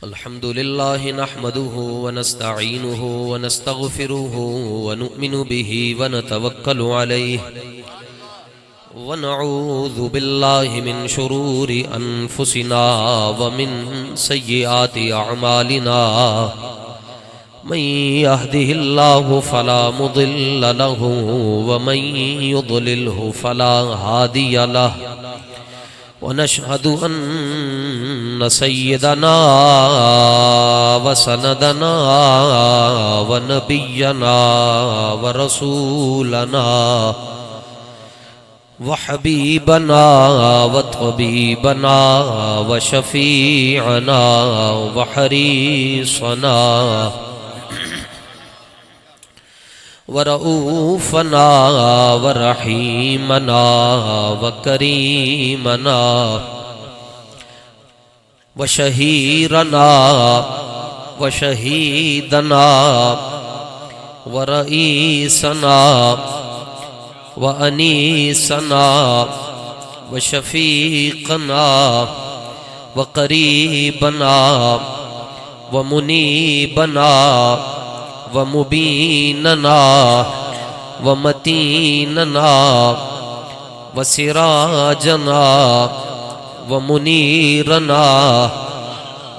अल्हम्दुलिल्लाह नहमदुहु व नस्तईनुहु व नस्तगफिरुहु व नुमिनु बिही व नतवक्कलु अलैहि व नऊज़ु बिल्लाहि मिन शुरूरि अनफुसिना व मिन सय्यिआति अअमालिना मन यहदिहिल्लाहु फला मुदिल्ल लहु व मन युद्लिल्हु फला हादिय लहु वनशहदु अन्न सय्यदना व सनदना व नबिय्यना व रसूलना व हबीबना व तबीबना व शफीअना व हरीसना व रऊफना व रहीमना व करीमना व शहीरना व शहीदना व रईसना व अनीसना व शफीकना व करीबना व मुनीबना व मुबीनना व मतीनना व सिराजना व मुनीरना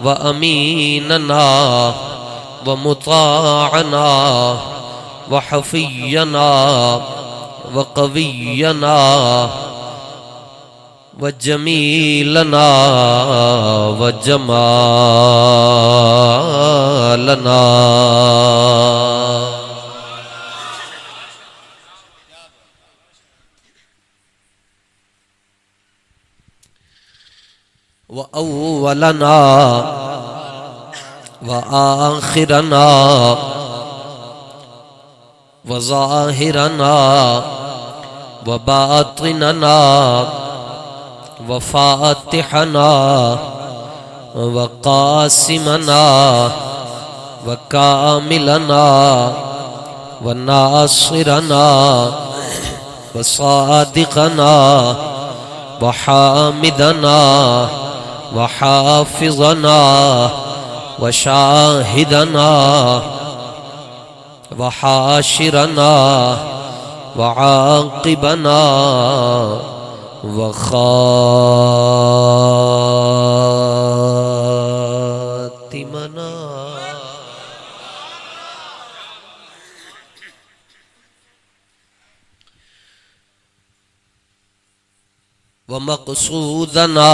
व अमीनना व मुताअना व हफियना व कवियना व जमीलना व जमालना व अव्वलना व आखिरना व ज़ाहिरना व बातिनना व फातिहना व कासिमना व कामिलना व नासिरना व सादिकना व हामिदना व हाफिज़ना व शाहिदना व हाशिरना व आक़िबना व खातिमना व मक़सूदना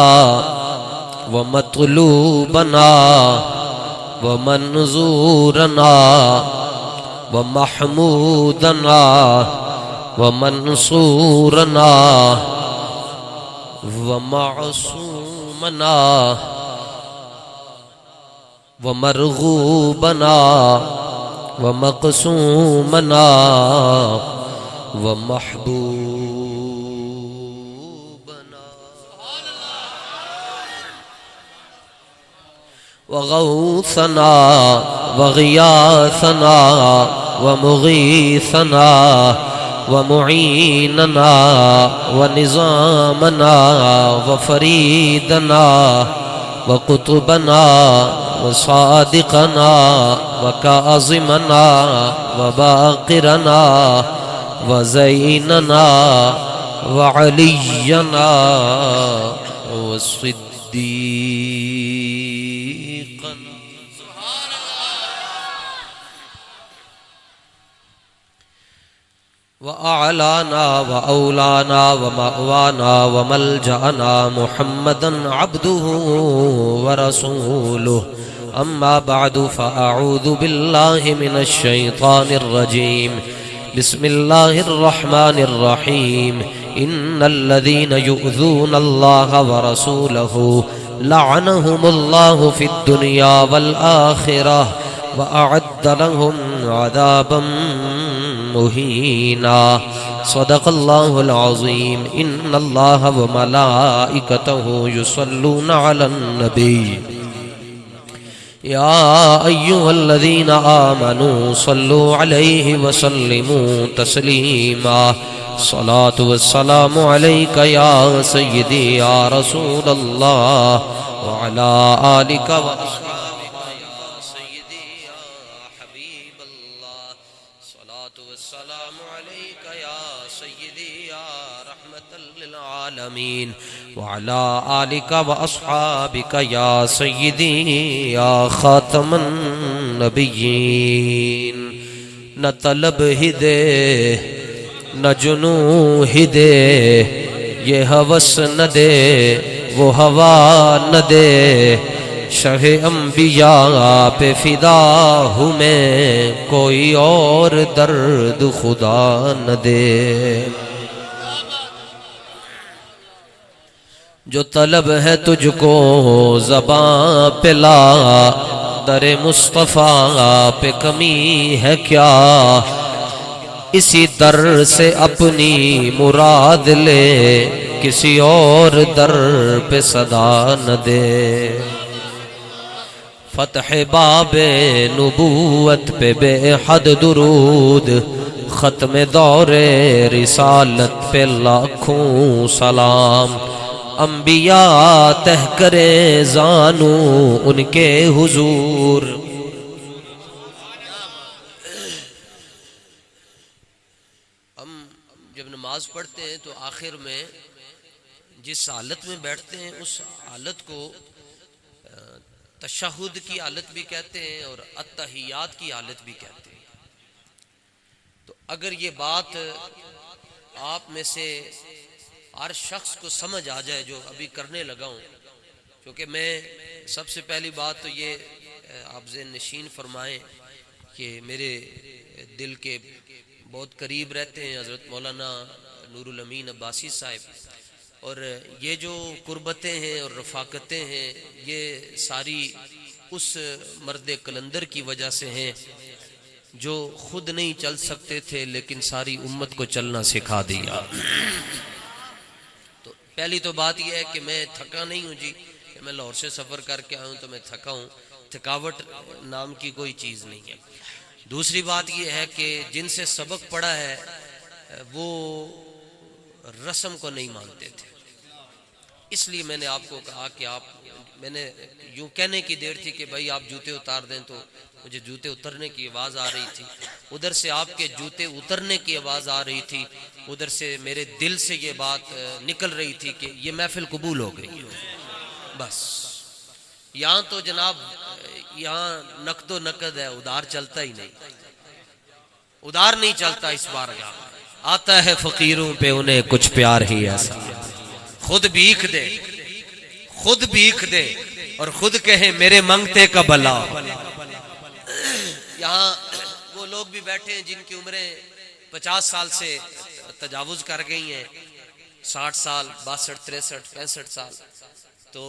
व मतलूबना व मंजूरना व महमूदना व मंसूरना व मासूमना व मरगूबना व मक़सूमना व महबूबना व गौसना व गियासना व मुगीसना व मुईनना व निज़ामना व फरीदना व कुतुबना व सादिकना व काज़िमना व बाक़िरना व ज़ैनना व अलियना व सिद्दीक़ना व आलाना व औलाना व मअवाना व मलजअना मुहम्मदन अब्दुहु व रसूलुहु अम्मा बअदु फ़अऊज़ु बिल्लाहि मिनश शैतानिर रजीम बिस्मिल्लाहिर रहमानिर रहीम इन्नल्लज़ीना युअ्ज़ूनल्लाह व रसूलहु लअनहुमुल्लाहु फ़िद दुनिया वल आखिरह व अअद्द लहुम अज़ाबन मुहीना सदक़ल्लाहुल अज़ीम इन्नल्लाह व मलाइकतहु युसल्लूना अलन नबी या अय्युहल्लज़ीना आमनू सल्लु अलैहि व सल्लिमू तस्लीमा सलातु वस्सलामु अलैका या सय्यदी या रसूलल्लाह व अला आलिका व अस्हाबिका आलमीन व अला आलिका व अस्हाबिका या सय्यदी या खातमन नबिय्यीन। न तलब ही दे न जुनू ही दे, ये हवस न दे वो हवा न दे, शहे अंबिया पे फिदा हूँ मैं, कोई और दर्द खुदा न दे। जो तलब है तुझको ज़बां पे ला, दरे मुस्तफ़ा पे कमी है क्या, इसी दर से अपनी मुराद ले, किसी और दर पे सदा न दे। फतह बाबे नबूवत पे बेहद दुरूद, ख़त्म दौरे रिसालत पे लाखों सलाम, अंबिया तह करे जानू उनके हुजूर। हम जब नमाज पढ़ते हैं तो आखिर में जिस हालत में बैठते हैं उस हालत को तशहुद की हालत भी कहते हैं और अत्तहियात की हालत भी कहते हैं। तो अगर ये बात आप में से हर शख्स को समझ आ जाए जो अभी करने लगा हूँ, क्योंकि मैं सबसे पहली बात तो ये आप ज़हन नशीन फरमाएं कि मेरे दिल के बहुत करीब रहते हैं हज़रत मौलाना नूरुल अमीन अब्बासी साहिब, और ये जो कुर्बतें हैं और रफ़ाकतें हैं ये सारी उस मर्द कलंदर की वजह से हैं जो खुद नहीं चल सकते थे लेकिन सारी उम्मत को चलना सिखा दिया। तो पहली तो बात यह है कि मैं थका नहीं हूँ जी, कि मैं लाहौर से सफ़र करके आया हूँ तो मैं थका हूँ, थकावट नाम की कोई चीज़ नहीं है। दूसरी बात यह है कि जिनसे सबक पढ़ा है वो रस्म को नहीं मानते थे, इसलिए मैंने आपको कहा कि आप, मैंने यूँ कहने की देर थी कि भाई आप जूते उतार दें, तो मुझे जूते उतरने की आवाज़ आ रही थी, उधर से आपके जूते उतरने की आवाज़ आ रही थी, उधर से मेरे दिल से ये बात निकल रही थी कि ये महफिल कबूल हो गई। बस यहाँ तो जनाब यहाँ नकदो नकद है, उधार चलता ही नहीं, उधार नहीं चलता। इस बार आता है फकीरों पे उन्हें कुछ प्यार ही ऐसा, खुद भीख दे, खुद भीख दे और खुद कहे मेरे मंगते का भला। यहाँ वो लोग भी बैठे हैं जिनकी उम्रें 50 साल से तजावुज कर गई हैं, 60 साल 62 63 65 साल, तो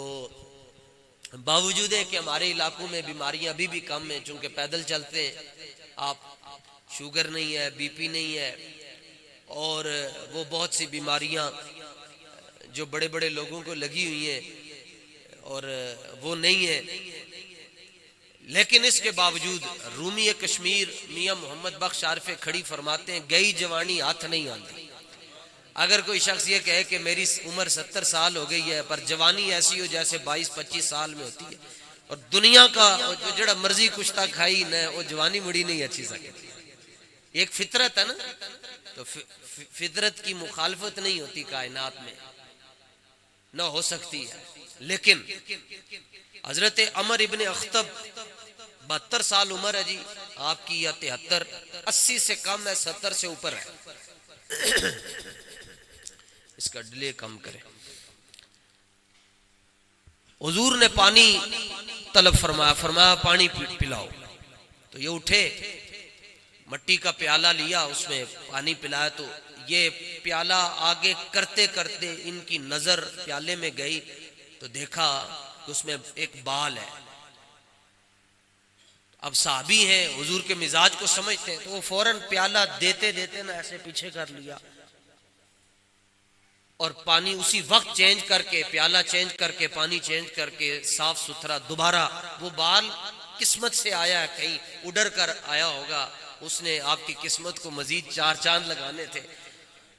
बावजूद है कि हमारे इलाकों में बीमारियां अभी भी कम है, चूंकि पैदल चलते हैं आप, शुगर नहीं है, बीपी नहीं है, और वो बहुत सी बीमारियां जो बड़े बड़े लोगों को लगी हुई हैं और वो नहीं है। लेकिन इसके बावजूद रूमी कश्मीर मियां मोहम्मद बख्श आरिफ खड़ी फरमाते हैं, गई जवानी हाथ नहीं आती। अगर कोई शख्स ये कहे कि मेरी उम्र 70 साल हो गई है पर जवानी ऐसी हो जैसे 22-25 साल में होती है, और दुनिया का जड़ा मर्जी कुश्ता खाई न वो जवानी मुड़ी नहीं अच्छी सकती, एक फितरत है ना, तो फितरत की मुखालफत नहीं होती कायनात में, न हो सकती है। लेकिन हजरत अमर इब्ने अख्तब 72 साल उम्र है जी आपकी, या 73, 80 से कम है, 70 से ऊपर है। इसका डिले कम करें। हुजूर ने पानी तलब फरमाया, फरमाया पानी पिलाओ, तो ये उठे, मट्टी का प्याला लिया, उसमें पानी पिलाया, तो ये प्याला आगे करते करते इनकी नजर प्याले में गई तो देखा कि उसमें एक बाल है। अब साहबी हैं, हुजूर के मिजाज को समझते हैं, तो वो फौरन प्याला देते देते ना ऐसे पीछे कर लिया और पानी उसी वक्त चेंज करके, प्याला चेंज करके, पानी चेंज करके साफ सुथरा दोबारा, वो बाल किस्मत से आया है, कहीं उड़र कर आया होगा, उसने आपकी किस्मत को मजीद 4 चांद लगाने थे,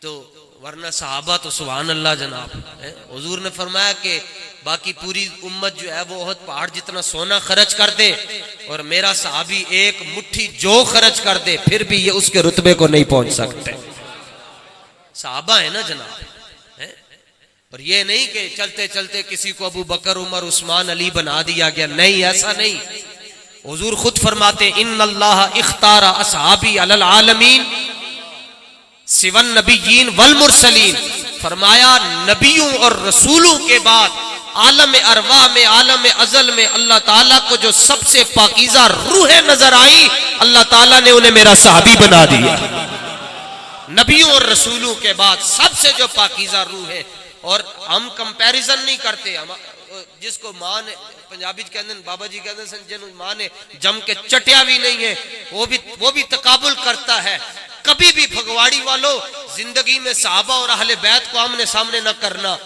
तो वरना सहाबा तो सुभान अल्लाह जनाब। हुजूर ने फरमाया कि बाकी पूरी उम्मत जो है वो बहुत पहाड़ जितना सोना खर्च कर दे और मेरा सहाबी एक मुट्ठी जो खर्च कर दे फिर भी ये उसके रुतबे को नहीं पहुंच सकते। सहाबा है ना जनाब, और ये नहीं कि चलते चलते किसी को अबू बकर उमर उस्मान अली बना दिया गया, नहीं, ऐसा नहीं। हुजूर खुद फरमाते इन्नल्लाह इख्तारा असहाबी अलल आलमीन सिवन नबीयीन वल मुरसलीन, फरमाया नबियों और रसूलों के बाद आलम अरवा में, आलम अजल में अल्लाह ताला को जो सबसे पाकीज़ा रूह नजर आई, अल्लाह ताला ने उन्हें मेरा सहाबी बना दिया। नबियों और रसूलों के बाद सबसे जो पाकीज़ा रूह है। और हम कंपैरिजन नहीं करते, हम जिसको मां ने पंजाबी कहते बाबा जी कहते हैं जिन मां ने जम के चटिया भी नहीं है, वो भी तकाबुल करता है। कभी भी फगवाड़ी वालों जिंदगी में सहाबा और अहले बैत को आमने सामने न करना,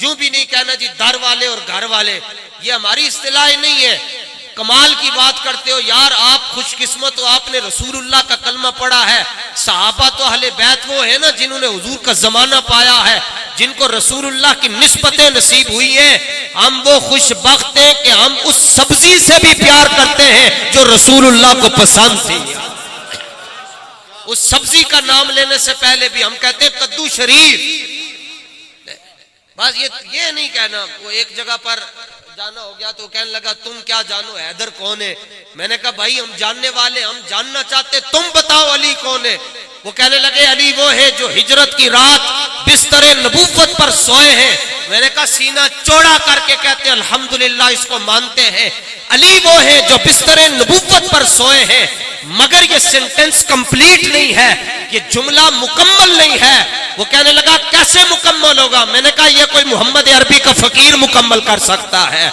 यूं भी नहीं कहना जी दर वाले और घर वाले, ये हमारी इस्तिलाह नहीं है। कमाल की बात करते हो यार, आप खुशकिस्मत हो, आपने रसूलुल्लाह का कलमा पढ़ा है। सहाबा तो अहले बैत वो है ना जिन्होंने हुजूर का जमाना पाया है, जिनको रसूलुल्लाह की निस्बतें नसीब हुई हैं। हम वो खुशबख्त हैं कि हम उस सब्जी से भी प्यार करते हैं जो रसूलुल्लाह को पसंद थी। उस सब्जी का नाम लेने से पहले भी हम कहते हैं कद्दू शरीफ। बस ये नहीं कहना। वो एक जगह पर जाना हो गया तो कहने लगा तुम क्या जानो हैदर कौन है। मैंने कहा भाई हम जानने वाले, हम जानना चाहते, तुम बताओ अली कौन है। वो कहने लगे अली वो है जो हिजरत की रात बिस्तरे नबूवत पर सोए हैं। मैंने कहा सीना चौड़ा करके कहते अल्हम्दुलिल्लाह, इसको मानते हैं। अली वो है जो बिस्तरे नबूवत पर सोए हैं। मगर ये सेंटेंस कंप्लीट नहीं है, ये जुमला मुकम्मल नहीं है। वो कहने लगा कैसे मुकम्मल होगा। मैंने कहा ये कोई मोहम्मद अरबी का फकीर मुकम्मल कर सकता है।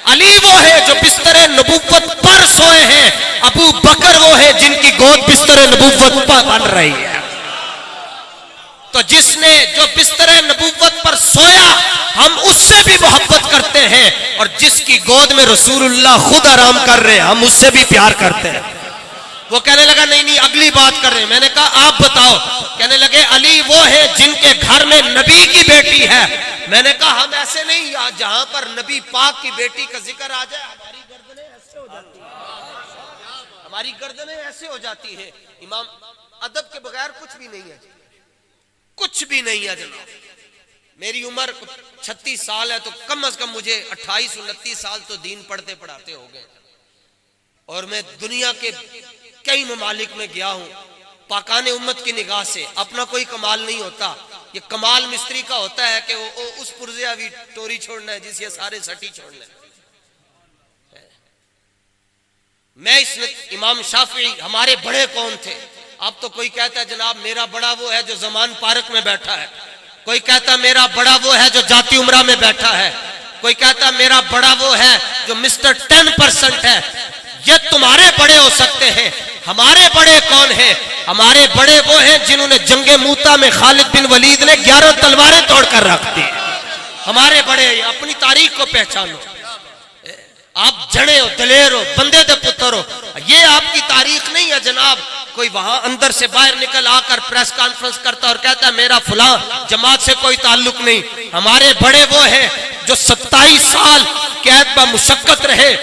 अली वो है जो बिस्तरे नबूवत पर सोए हैं। अबू बकर वो है जिनकी गोद बिस्तरे नबूवत पर बन रही है। तो जिसने जो बिस्तरे नबूवत पर सोया, हम उससे भी मोहब्बत करते हैं। और जिसकी गोद में रसूलुल्लाह खुद आराम कर रहे हैं, हम उससे भी प्यार करते हैं। वो कहने लगा नहीं नहीं अगली बात कर रहे हैं। मैंने कहा आप बताओ। कहने लगे अली वो है जिनके घर में नबी की बेटी है। मैंने कहा हम ऐसे नहीं, जहां पर नबी पाक की बेटी का जिक्र आ जाए हमारी गर्दनें ऐसे हो जाती है, हमारी गर्दनें ऐसे हो जाती है। इमाम अदब के बगैर कुछ भी नहीं है, कुछ भी नहीं है जनाब। मेरी उम्र 36 साल है तो कम से कम मुझे 28-29 साल तो दीन पढ़ते पढ़ाते हो गए। और मैं दुनिया के कई ममालिक में गया हूं। पाकाने उम्मत की निगाह से अपना कोई कमाल नहीं होता। ये कमाल मिस्त्री का होता है कि वो उस पुर्जे अभी टोरी छोड़ना है जिस ये सारे सटी छोड़ना है। मैं इस इमाम शाफी हमारे बड़े कौन थे। अब तो कोई कहता है जनाब मेरा बड़ा वो है जो जमान पार्क में बैठा है, कोई कहता मेरा बड़ा वो है जो जाती उमरा में बैठा है, कोई कहता मेरा बड़ा वो है जो मिस्टर 10% है। ये तुम्हारे बड़े हो सकते हैं, हमारे बड़े कौन हैं? हमारे बड़े वो हैं जिन्होंने जंगे मूता में खालिद बिन वलीद ने 11 तलवारें तोड़कर रख दी। हमारे बड़े, अपनी तारीख को पहचानो। आप जड़े हो, दलेर हो, बंदे दे पुत्र हो, ये आपकी तारीख नहीं है जनाब। कोई वहां अंदर से बाहर निकल आकर प्रेस कॉन्फ्रेंस करता और कहता मेरा फुला जमात से कोई ताल्लुक नहीं। हमारे बड़े वो हैं जो 27 साल कैद ब मुशक्कत रहे,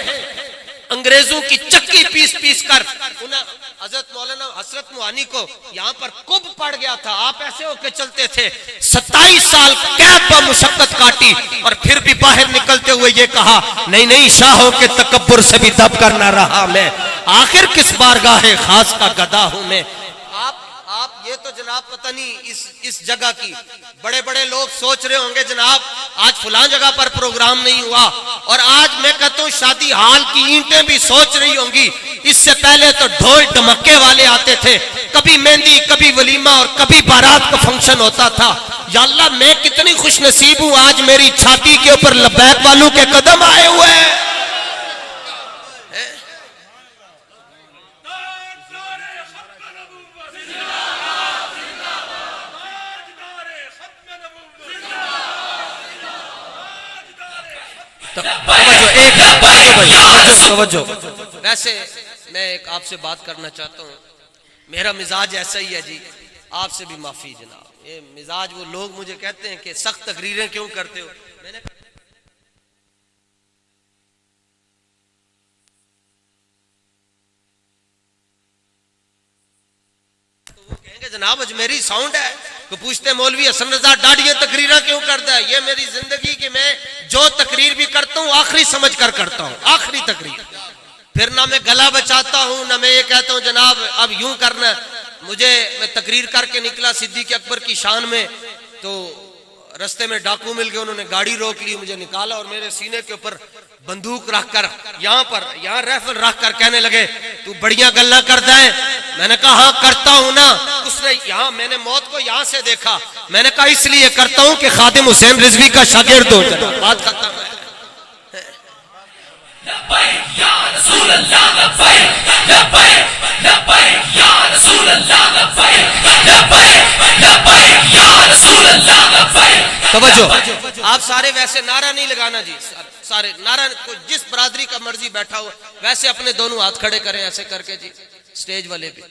अंग्रेजों की चक्की पीस पीस कर उन्हें हजरत मौलाना हसरत मुहानी को यहाँ पर कुब पड़ गया था। आप ऐसे होके चलते थे। 27 साल कैद व मुशक्कत काटी और फिर भी बाहर निकलते हुए ये कहा नहीं नहीं शाहों के तकब्बुर से भी दब कर ना रहा मैं, आखिर किस बारगाह खास का गदा हूं मैं। आप ये तो जनाब पता नहीं इस जगह की बड़े बड़े लोग सोच रहे होंगे जनाब आज फलां जगह पर प्रोग्राम नहीं हुआ। और आज मैं कहता हूँ शादी हाल की ईंटें भी सोच रही होंगी। इससे पहले तो ढोल ढमक्के वाले आते थे, कभी मेहंदी, कभी वलीमा और कभी बारात का फंक्शन होता था। या अल्लाह मैं कितनी खुश नसीब हूँ, आज मेरी छाती के ऊपर लब्बैक वालों के कदम आए हुए हैं। वैसे मैं एक आपसे बात करना चाहता हूँ, मेरा मिजाज ऐसा ही है जी, आपसे भी माफी जनाब। ये मिजाज वो लोग मुझे कहते हैं कि सख्त तकरीरें क्यों करते हो, मैंने तो वो कहेंगे जनाब अजमेरी साउंड है। को पूछते मौलवी हसन रजा डाढ़ियां तकरीरें क्यों करता है? ये मेरी जिंदगी की मैं जो तकरीर भी करता हूँ आखिरी समझ कर करता हूँ, आखिरी तकरीर। फिर ना मैं गला बचाता हूँ ना मैं ये कहता हूँ जनाब अब यूं करना। मुझे मैं तकरीर करके निकला सिद्दीक अकबर की शान में, तो रास्ते में डाकू मिल गए, उन्होंने गाड़ी रोक ली, मुझे निकाला और मेरे सीने के ऊपर बंदूक रखकर यहाँ राइफल रखकर कहने लगे तू बढ़िया गल्ला करता है। मैंने कहा हाँ करता हूं ना। उसने यहाँ मैंने मौत को यहाँ से देखा, मैंने कहा इसलिए करता हूं कि खादिम हुसैन रिजवी का शागिर्द हो जाए। बात खत्म है। तवज्जो, आप सारे वैसे नारा नहीं लगाना जी, सारे नारा जिस बरादरी का मर्जी बैठा हो वैसे अपने दोनों हाथ खड़े करें ऐसे करके जी, स्टेज वाले भी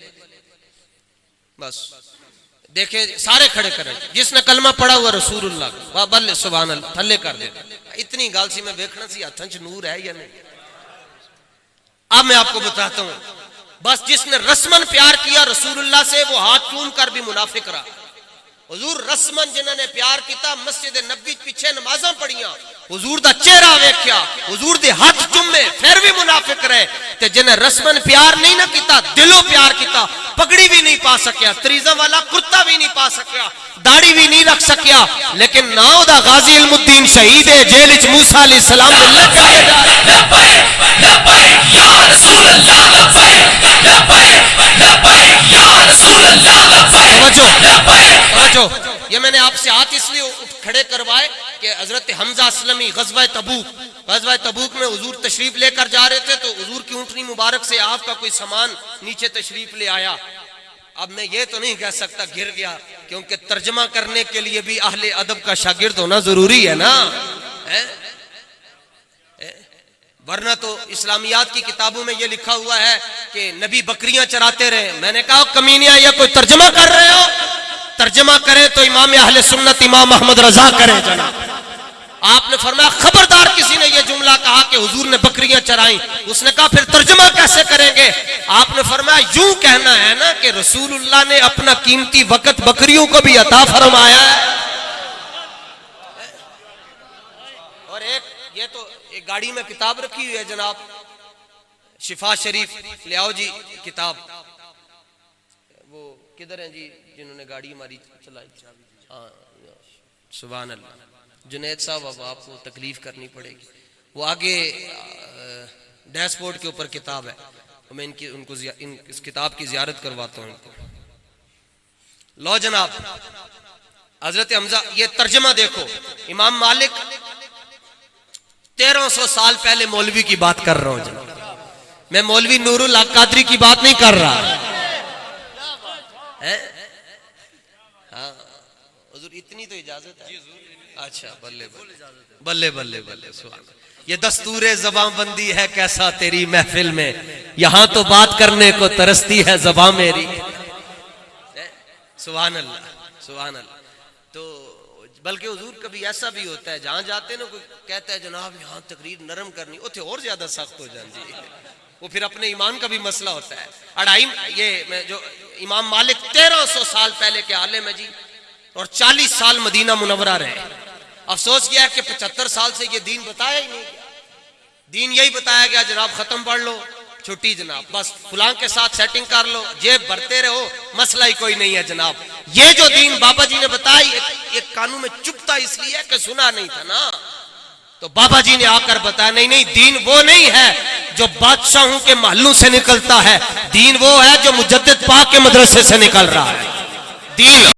बस देखें सारे खड़े करें। जिसने कलमा पढ़ा हुआ रसूलुल्लाह वाह बल्ले सुभान अल्लाह थल्ले कर दे। इतनी गाल सी मैं देखना सी हाथों च नूर है या नहीं। अब मैं आपको बताता हूं, बस जिसने रस्मन प्यार किया रसूलुल्लाह से वो हाथ चूम कर भी मुनाफिक रहा। हुजूर रस्मन जिन्होंने प्यार किया मस्जिद नबी पीछे नमाज़ां पढ़ियां, हुजूर दा चेहरा वेख्या, हुजूर दे हाथ चुमे फिर भी मुनाफिक रहे। ते जिन्हें रस्मन प्यार नहीं ना किया दिलों प्यार किया, पगड़ी भी नहीं पा सकिया, तरीजा वाला कुर्ता भी नहीं पा सकिया, दाढ़ी भी नहीं रख सकिया, लेकिन नाओ दा गाजी इल्मुद्दीन शहीद है जेल विच मूसा अलैहिस्सलाम ये मैंने आपसे हाथ इसलिए खड़े करवाए कि हजरत हमजा असलमी गज़वा तबूक में हुजूर तशरीफ लेकर जा रहे थे, तो हुजूर की ऊंटनी मुबारक से आपका कोई सामान नीचे तशरीफ ले आया। अब मैं ये तो नहीं कह सकता गिर गया, क्योंकि तर्जमा करने के लिए भी अहले अदब का शागिर्द होना जरूरी है ना, वरना तो इस्लामियात की किताबों में ये लिखा हुआ है कि नबी बकरियां चराते रहे। मैंने कहा कमीनिया या कोई तर्जमा कर रहे हो? तर्जमा करें तो इमाम अहले सुन्नत इमाम अहमद रजा करें जनाब। आपने फरमाया खबरदार किसी ने यह जुमला कहा कि हुजूर ने बकरियां चराई, उसने कहा फिर तर्जमा कैसे करेंगे? आपने फरमाया यूं कहना है ना कि रसूलुल्लाह ने अपना कीमती वक्त बकरियों को भी अता फरमाया है। और ये तो एक गाड़ी में किताब रखी हुई है जनाब, शिफा शरीफ ले आओ जी किताब। वो किधर है जी जिन्होंने गाड़ी हमारी चलाई? हाँ सुभान अल्लाह। जुनैद साहब अब आपको तकलीफ करनी पड़ेगी, वो आगे डैशबोर्ड के ऊपर किताब है, तो मैं उनको इस किताब की जियारत करवाता हूँ इनको। लो जनाब हजरत हमजा ये तर्जमा देखो। इमाम मालिक 1300 साल पहले मौलवी की बात कर रहा हूं जनाब, मैं मौलवी नूरुल हक कादरी की बात नहीं कर रहा है। हाँ हुजूर इतनी तो इजाजत है। अच्छा बल्ले बल्ले बल्ले बल्ले सुभान। ये दस्तूरे ज़बां बंदी है कैसा तेरी महफिल में, यहां तो बात करने को तरसती है ज़बां मेरी। सुभान अल्लाह सुभान अल्लाह। तो बल्कि हुजूर कभी ऐसा भी होता है जहां जाते ना कोई कहता है जनाब यहाँ तकरीर नरम करनी, उसे और ज्यादा सख्त हो जाती है। वो फिर अपने ईमान का भी मसला होता है। अढ़ाई ये मैं जो इमाम मालिक 1300 साल पहले के आलिम है जी, और 40 साल मदीना मुनव्वरा रहे। अफसोस किया कि 75 साल से ये दीन बताया ही नहीं। दीन यही बताया गया जनाब खत्म पढ़ लो छुट्टी जनाब, बस फुलां के साथ सेटिंग कर लो, जेब भरते रहो, मसला ही कोई नहीं है जनाब। ये जो दीन बाबा जी ने बताया एक कानून में चुपता इसलिए कि सुना नहीं था ना, तो बाबा जी ने आकर बताया नहीं नहीं दीन वो नहीं है जो बादशाहों के महलों से निकलता है, दीन वो है जो मुजद्दिद पाक के मदरसे से निकल रहा है। दीन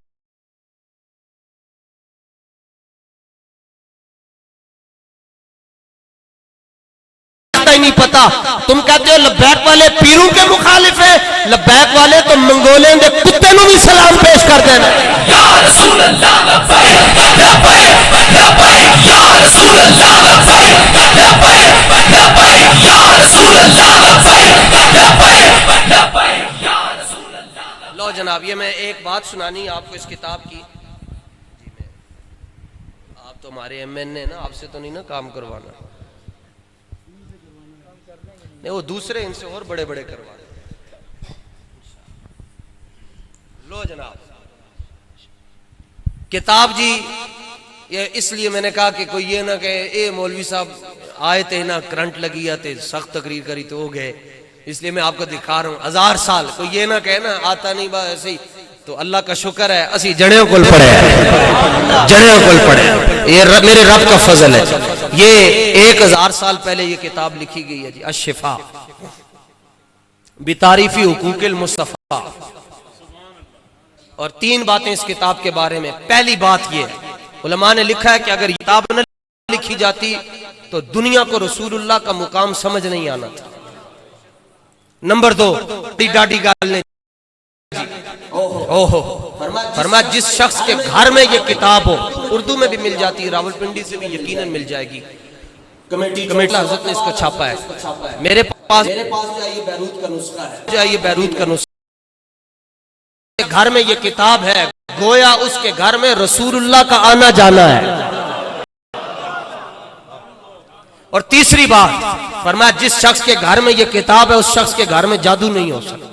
नहीं पता। तुम कहते हो लब्बैक वाले पीरों के मुखालिफ है, लब्बैक वाले तो मंगोले के कुत्ते को भी सलाम पेश कर देना। या रसूल अल्लाह लब्बैक लब्बैक लब्बैक या रसूल अल्लाह लब्बैक लब्बैक लब्बैक या रसूल अल्लाह लब्बैक लब्बैक लब्बैक या रसूल अल्लाह। लो जनाब ये मैं एक बात सुनानी आपको इस किताब की। आप तो हमारे एमएनए ना, आपसे तो नहीं ना काम करवाना, वो दूसरे इनसे और बड़े बड़े करवा। लो जनाब किताब जी, ये इसलिए मैंने कहा कि कोई ये ना कहे ए मौलवी साहब आए थे ना करंट लगी आते सख्त तकरीर करी तो हो गए, इसलिए मैं आपको दिखा रहा हूँ 1000 साल। कोई ये ना कहे ना आता नहीं बा ऐसे ही, तो अल्लाह का शुक्र है असी जड़े कुल पड़े, जड़े कुल पड़े, ये मेरे रब का फजल है। ये 1000 साल पहले ये किताब लिखी गई है जी, अशिफा बितारीफी हुकूकिल मुस्तफा। और 3 बातें इस किताब के बारे में। पहली बात ये, उलमा ने लिखा है कि अगर किताब न लिखी जाती तो दुनिया को रसूलुल्लाह का मुकाम समझ नहीं आना था। नंबर 2, डाडी गाल ओहो फरमा जिस शख्स के घर में ये किताब हो, उर्दू में भी मिल जाती है, रावलपिंडी से भी यकीनन मिल जाएगी, कमेटी हजरत ने इसको छापा है। मेरे पास जाइए, बैरूत का नुस्खा है, जाइए बैरूत का नुस्खा। घर में ये किताब है, गोया उसके घर में रसूलुल्लाह का आना जाना है। और तीसरी बात फरमाया, जिस शख्स के घर में ये किताब है उस शख्स के घर में जादू नहीं हो सकता।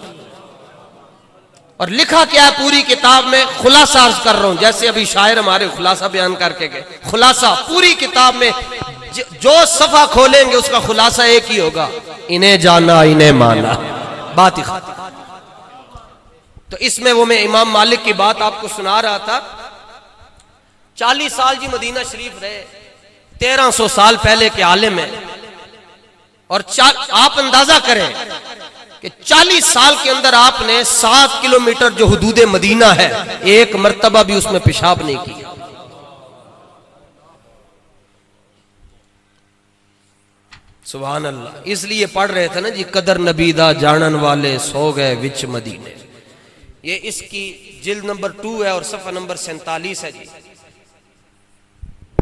और लिखा क्या है पूरी किताब में, खुलासा अर्ज कर रहा हूं, जैसे अभी शायर हमारे खुलासा बयान करके गए। खुलासा पूरी किताब में जो सफा खोलेंगे उसका खुलासा एक ही होगा, इन्हें जाना इन्हें माना, बात ही। तो इसमें वो मैं इमाम मालिक की बात आपको सुना रहा था। 40 साल जी मदीना शरीफ रहे, 1300 साल पहले के आलिम है। और आप अंदाजा करें कि 40 साल के अंदर आपने 7 किलोमीटर जो हुदूदे मदीना है, एक मर्तबा भी उसमें पेशाब नहीं किया। सुभान अल्लाह। इसलिए पढ़ रहे थे ना जी, कदर नबीदा जानन वाले सो गए विच मदीने। ये इसकी जिल्द नंबर 2 है और सफ़ा नंबर 47 है जी।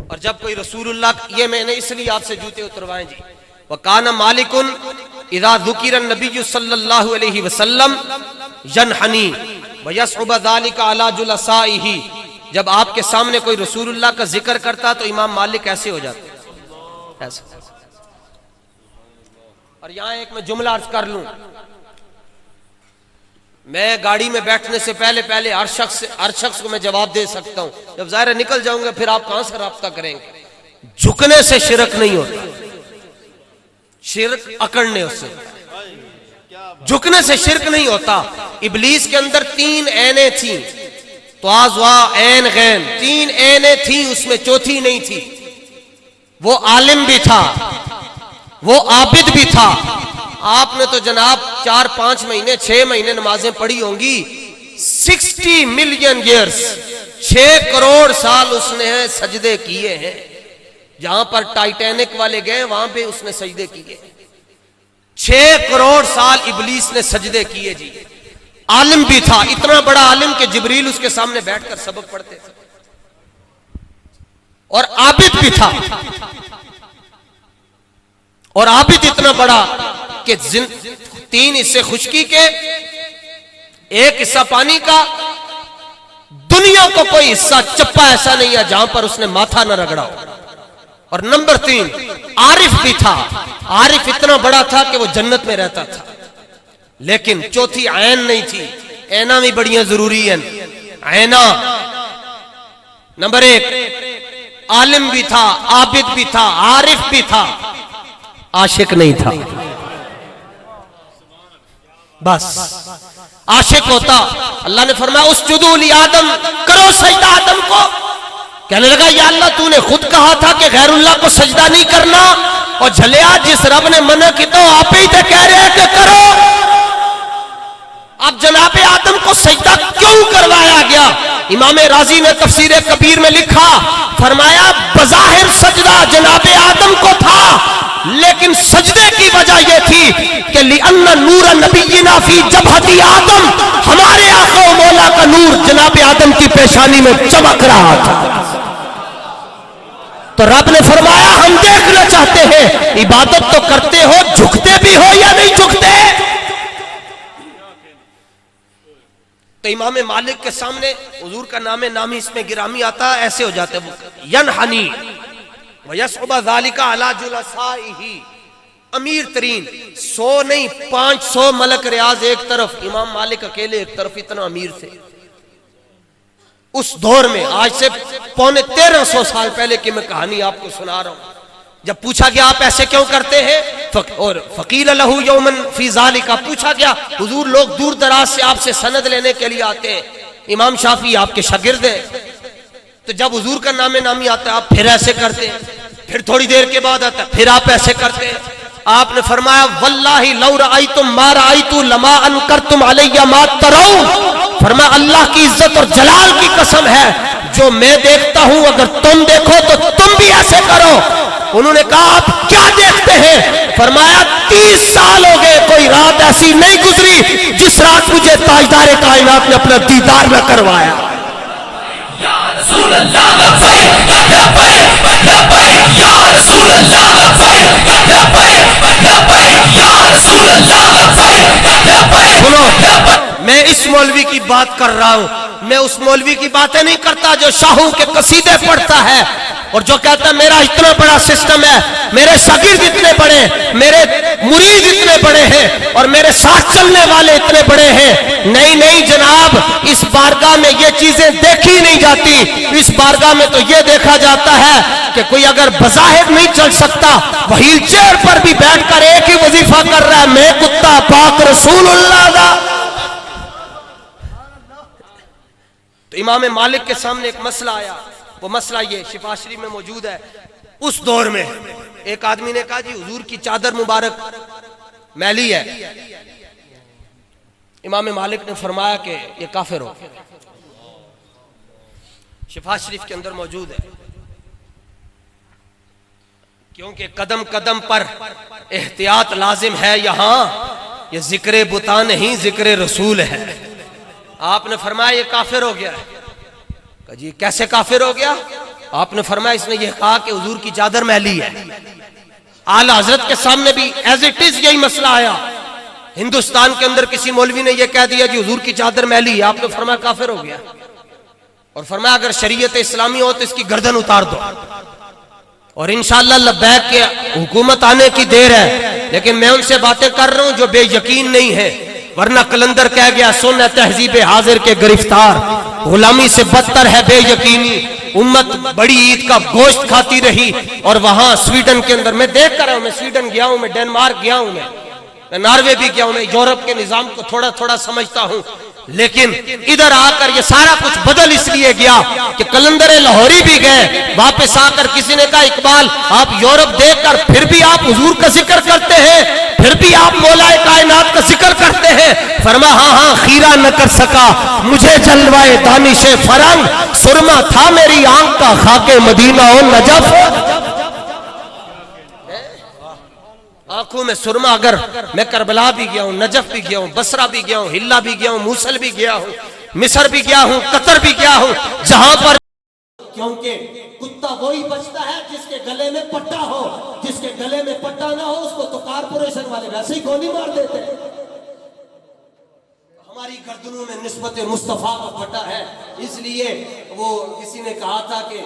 और जब कोई रसूलुल्लाह, ये मैंने इसलिए आपसे जूते उतरवाए जी, वकाना मालिकुन इज़ा ज़ुकिर नबी सल्लल्लाहु अलैहि वसल्लम यनहनी व यसउब ज़ालिका अला जुलसाइही। जब आपके सामने कोई रसूलुल्लाह का जिक्र करता तो इमाम मालिक ऐसे हो जाते, ऐसे। और यहां एक मैं जुमला अर्ज कर लूं, मैं गाड़ी में बैठने से पहले पहले हर शख्स को मैं जवाब दे सकता हूं। जब ज़ाहिर निकल जाऊंगा फिर आप कहां से राब्ता करेंगे। झुकने से शिरक नहीं होता, शिरक अकड़ने से, झुकने से शिरक नहीं होता। इबलीस के अंदर 3 ऐने थी, त्वाज़वा ऐन गैन, 3 ऐने थी, उसमें चौथी नहीं थी। वो आलिम भी था, वो आबिद भी था। आपने तो जनाब 4-5 महीने 6 महीने नमाजें पढ़ी होंगी। 60 मिलियन ईयर्स, 6 करोड़ साल उसने सजदे किए हैं। जहां पर टाइटैनिक वाले गए वहां पे उसने सजदे किए। 6 करोड़ साल इबलीस ने सजदे किए जी। आलिम भी था, इतना बड़ा आलिम कि जिब्रील उसके सामने बैठकर सबक पढ़ते थे। और आबिद भी था, और आबिद इतना बड़ा कि 3 हिस्से खुशकी के, 1 हिस्सा पानी का। दुनिया को कोई हिस्सा चप्पा ऐसा नहीं है जहां पर उसने माथा न रगड़ा हो। और नंबर 3 आरिफ भी था। आरिफ इतना बड़ा था कि वो जन्नत में रहता था। लेकिन चौथी ऐन नहीं थी। ऐना भी बड़ियां जरूरी है। ऐना नंबर 1, आलिम भी था, आबिद भी था, आरिफ भी था, आशिक नहीं था। बस आशिक होता, अल्लाह ने फरमाया उसजुदू ली आदम, करो सजदा आदम को। कहने लगा या अल्लाह तूने खुद कहा था कि गैरुल्लाह को सजदा नहीं करना, और झलिया जिस रब ने मना की तो आप ही तो कह रहे हैं कि करो। अब जनाबे आदम को सजदा क्यों करवाया गया? इमाम राजी ने तफसीर कबीर में लिखा, फरमाया बज़ाहिर सजदा जनाबे आदम को था, लेकिन सजदे की वजह यह थी कि लिअन्ना नूर नबीना फी जबहती आदम, हमारे आका व मौला का नूर जनाबे आदम की पेशानी में चमक रहा था। तो रब ने फरमाया हम देखना चाहते हैं इबादत तो करते हो, झुकते भी हो या नहीं झुकते। तो इमाम मालिक के सामने हुजूर का नामे नामी इसमें गिरामी आता, ऐसे हो जाते यनहनी व यसउब ज़ालिका अला जुलसाइही। अमीर तरीन 100 नहीं 500 मलक रियाज एक तरफ, इमाम मालिक अकेले एक तरफ, इतना अमीर थे। उस दौर में, आज से पौने 1300 साल पहले की मैं कहानी आपको सुना रहा हूं। जब पूछा गया आप ऐसे क्यों करते हैं, और फकील लहू यौमन फी ज़ालिका, पूछा गया हुजूर लोग दूर दराज से आपसे सनद लेने के लिए आते हैं, इमाम शाफी आपके शागिर्द हैं, तो जब हुजूर का नामे नामी आता है आप फिर ऐसे करते हैं, फिर थोड़ी देर के बाद आता है फिर आप ऐसे करते हैं। आपने फरमाया वल्लाही लौ रअयतुम मा रअयतु लमा अनकरतुम अलैया मा तरौ, फरमाया अल्लाह की इज्जत और जलाल की कसम है, जो मैं देखता हूं अगर तुम देखो तो तुम भी ऐसे करो। उन्होंने कहा आप क्या देखते हैं? फरमाया 30 साल हो गए कोई रात ऐसी नहीं गुजरी जिस रात मुझे ताजदार कायनात ने अपना दीदार न करवाया। सुनो, मैं इस मौलवी की बात कर रहा हूं, मैं उस मौलवी की बातें नहीं करता जो शाहों के कसीदे पढ़ता है और जो कहता है मेरा इतना बड़ा सिस्टम है, मेरे शागिर्द इतने बड़े, मेरे मुरीद इतने बड़े हैं और मेरे साथ चलने वाले इतने बड़े हैं। नहीं नहीं जनाब, इस बारगाह में ये चीजें देखी नहीं जाती। इस बारगाह में तो ये देखा जाता है कि कोई अगर बज़ाहिर नहीं चल सकता, व्हील चेयर पर भी बैठकर एक ही वजीफा कर रहा है, मैं कुत्ता पाक रसूलुल्लाह दा। तो इमाम मालिक के सामने एक मसला आया, वो मसला ये शिफा शरीफ में मौजूद है। उस दौर में एक आदमी ने कहा जी हुजूर की चादर मुबारक मैली है। इमाम मालिक ने फरमाया कि ये काफिर हो। शिफा शरीफ के अंदर मौजूद है, क्योंकि कदम कदम पर एहतियात लाजिम है। यहां ये जिक्र बुता नहीं जिक्र रसूल है। आपने फरमाया ये काफिर हो गया है। जी कैसे काफिर हो गया? आपने फरमाया इसने ये कहा कि हुजूर की चादर मैली है। आला हजरत के सामने भी एज इट इज यही मसला आया। हिंदुस्तान के अंदर किसी मौलवी ने यह कह दिया जी हुजूर की चादर मैली है, आपने फरमाया काफिर हो गया। और फरमाया अगर शरीयत इस्लामी हो तो इसकी गर्दन उतार दो, और इंशाअल्लाह लब्बैक के हुकूमत आने की देर है। लेकिन मैं उनसे बातें कर रहा हूं जो बेयकीन नहीं है, वरना कलंदर कह गया सुन तहजीब हाजिर के गिरफ्तार, गुलामी से बदतर है बेयकीनी। उम्मत बड़ी ईद का गोश्त खाती रही। और वहां स्वीडन के अंदर मैं देख कर रहा हूं, मैं स्वीडन गया हूं, मैं डेनमार्क गया हूं, मैं नॉर्वे भी गया हूं, मैं यूरोप के निजाम को थोड़ा थोड़ा समझता हूं। लेकिन इधर आकर ये सारा कुछ बदल इसलिए गया कि कलंदर लाहौरी भी गए, वापस आकर किसी ने कहा इकबाल आप यूरोप देखकर फिर भी आप हुजूर का जिक्र करते हैं, फिर भी आप मौलाए कायनात का जिक्र करते हैं। फरमा हाँ हाँ खीरा न कर सका मुझे जलवाए दानिशे फरंग, सुरमा था मेरी आंख का खाके मदीना और नजफ। आंखों में सुरमा, अगर मैं करबला भी गया हूं, नजफ भी गया हूं, बसरा भी गया हूं, हिल्ला भी गया हूं, मूसल भी गया हूं, मिस्र भी गया हूं, कतर भी गया हूं, जहां पर, क्योंकि कुत्ता वही बचता है जिसके गले में पट्टा हो, जिसके गले में पट्टा ना हो उसको तो कारपोरेशन वाले वैसे ही गोली मार देते हैं। हमारी गर्दनों में निस्बत मुस्तफा का पट्टा है। इसलिए वो किसी ने कहा था कि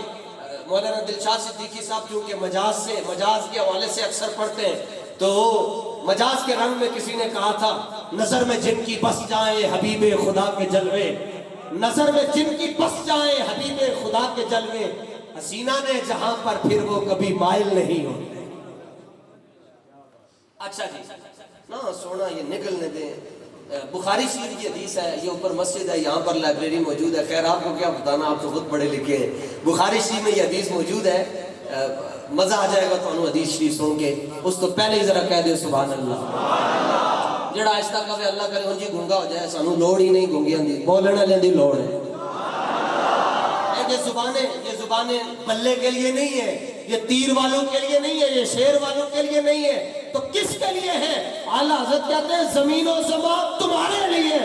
मौलाना दिलशाद सिद्दीकी साहब क्योंकि मजाज के हवाले से अक्सर पढ़ते हैं, तो मजाज के रंग में किसी ने कहा था नजर में जिनकी बस जाए हबीबे खुदा के जलवे, नजर में जिनकी बस जाए हबीबे खुदा के जलवे, हसीना ने जहां पर फिर वो कभी माइल नहीं होते। अच्छा जी ना सोना ये निकलने दें। बुखारी शरीफ की हदीस है, ये ऊपर मस्जिद है, यहाँ पर लाइब्रेरी मौजूद है। खैर आपको क्या बताना, आप तो खुद पढ़े लिखे हैं। बुखारी शरीफ में ये हदीस मौजूद है, मजा आ जाएगा तो हदीस शरीफ सुन के। उस तो पहले ही जरा कह दे सुभान अल्लाह। जेड़ा आहिस्ता कहे अल्लाह करे उंजी गूंगा हो जाए, सानू लोड़ ही नहीं गूंगियां दी, बोलने वाले दी लोड़ है। ये जुबानें बल्ले के लिए नहीं है, ये तीर वालों के लिए नहीं है, ये शेर वालों के लिए नहीं है, तो किसके लिए है? आला हज़रत कहते हैं जमीनो ज़मान तुम्हारे लिए,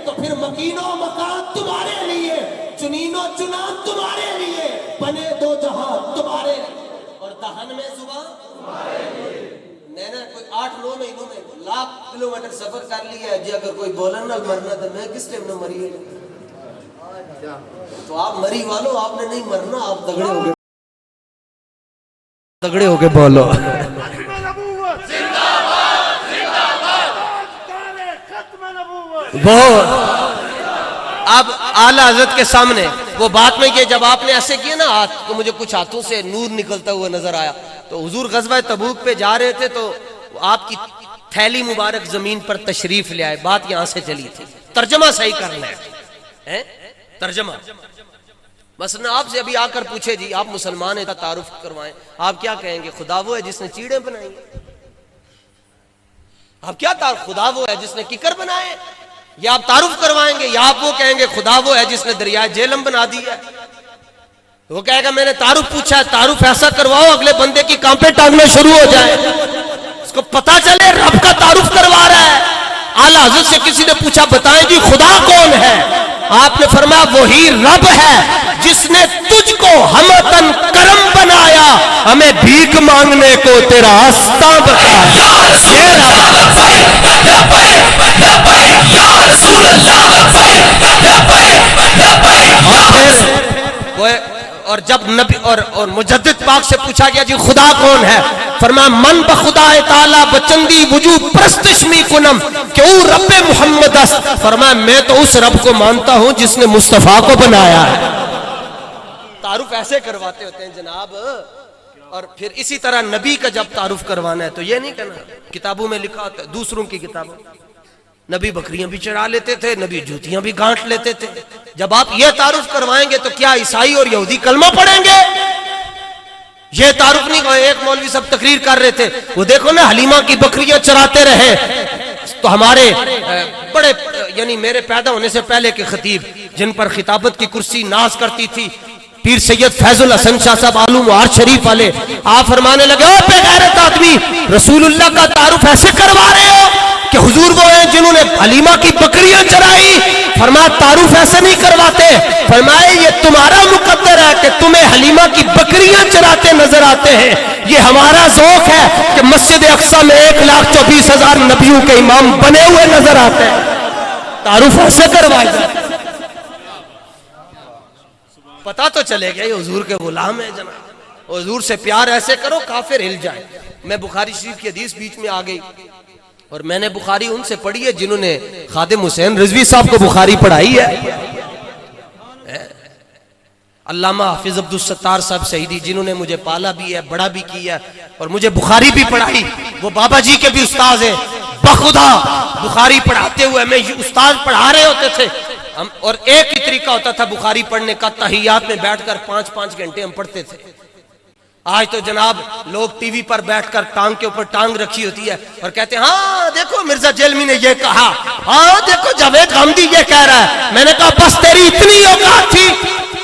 तो फिर मकीनो मकान तुम्हारे लिए, चुनीनो चुनान तुम्हारे लिए, बने दो जहां तुम्हारे लिए, और दहन में जुबान तुम्हारे लिए। मैंने कोई 8-9 महीनों में लाख किलोमीटर सफर कर लिया है जी। अगर कोई बोलन ना मरना तो मैं किस टाइम में मरी? तो आप मरी वालो, आपने नहीं मरना, आप तगड़े हो गए बोलो। वो अब आला हज़रत के सामने वो बात में कि जब आपने ऐसे किया ना हाथ, तो मुझे कुछ हाथों से नूर निकलता हुआ नजर आया। तो हुजूर गज़वा तबूक पे जा रहे थे, तो आपकी थैली मुबारक जमीन पर तशरीफ ले आए। बात यहां से चली थी। तर्जमा सही करना है, तर्जमा। बस ना आपसे अभी आकर पूछे जी आप मुसलमान हैं, तारुफ करवाएं, आप क्या कहेंगे? खुदा वो है जिसने चीड़े बनाई। आप क्या खुदा वो है जिसने किकर बनाए, या आप तारुफ करवाएंगे, या आप वो कहेंगे खुदा वो है जिसने दरिया जेलम बना दी है? वो कहेगा मैंने तारुफ पूछा है, तारुफ ऐसा करवाओ अगले बंदे की कांपे टांगने शुरू हो जाए, उसको पता चले रब का तारुफ करवा रहा है। आला हज़रत से किसी ने पूछा बताएं जी खुदा कौन है? आपने फरमाया वही रब है जिसने तुझको हमतन करम बनाया, हमें भीख मांगने को तेरा रास्ता बताया। और जब नबी और मुजद्दिद पाक से पूछा गया जी खुदा कौन है? फरमाया मन बखुदा ताला बचंदी वजू प्रस्तशमी कुनम क्यों रब्बे मोहम्मद। फरमाया मैं तो उस रब को मानता हूं जिसने मुस्तफा को बनाया है। तारुफ ऐसे करवाते होते हैं जनाब। और फिर इसी तरह नबी का जब तारुफ करवाना है तो ये नहीं कहना, किताबों में लिखा होता है, दूसरों की किताबों, नबी बकरियां भी चढ़ा लेते थे, नबी जूतियां भी गांठ लेते थे। जब आप ये तारुफ करवाएंगे तो क्या ईसाई और यहूदी कलमा पढ़ेंगे? ये तारुफ नहीं। एक मौलवी सब तकरीर कर रहे थे, वो देखो ना हलीमा की बकरियां चराते रहे। तो हमारे बड़े यानी मेरे पैदा होने से पहले के खतीब जिन पर खिताबत की कुर्सी नाज करती थी, पीर सैयद फैजुल हसन शाह साहब आलू मुहार शरीफ वाले, आप फरमाने लगे ओ बेगैरत आदमी, रसूलुल्लाह का तारुफ ऐसे करवा रहे हो कि हुजूर वो हैं जिन्होंने हलीमा की बकरियां चराई। फरमाया तारुफ ऐसे नहीं करवाते। फरमाए ये तुम्हारा मुकद्दर है कि तुम्हें हलीमा की बकरियां चराते नजर आते हैं। ये हमारा ज़ौक़ है कि मस्जिद अक्सा में 1,24,000 नबियों के इमाम बने हुए नजर आते हैं। तारुफ ऐसे करवाए जाते, पता तो चलेगा ये हुजूर के गुलाम है जनाब। हुजूर से प्यार ऐसे करो काफिर हिल जाए। मैं बुखारी शरीफ की हदीस बीच में आ गई और मैंने बुखारी उनसे पढ़ी है जिन्होंने खादिम हुसैन रिजवी साहब को बुखारी पढ़ाई है। अल्लामा हाफिज अब्दुल सत्तार साहब शहीदी जिन्होंने मुझे पाला भी है, बड़ा भी किया और मुझे बुखारी भी पढ़ाई, वो बाबा जी के भी उस्ताद हैं। बखुदा बुखारी पढ़ाते हुए मैं उस्ताद पढ़ा रहे होते थे हम, और एक ही तरीका होता था बुखारी पढ़ने का, तहियात में बैठकर 5-5 घंटे हम पढ़ते थे। आज तो जनाब लोग टीवी पर बैठकर टांग के ऊपर टांग रखी होती है और कहते हैं हाँ देखो मिर्जा जेलमी ने ये कहा, हाँ देखो जावेद गांधी ये कह रहा है। मैंने कहा बस तेरी इतनी औकात थी,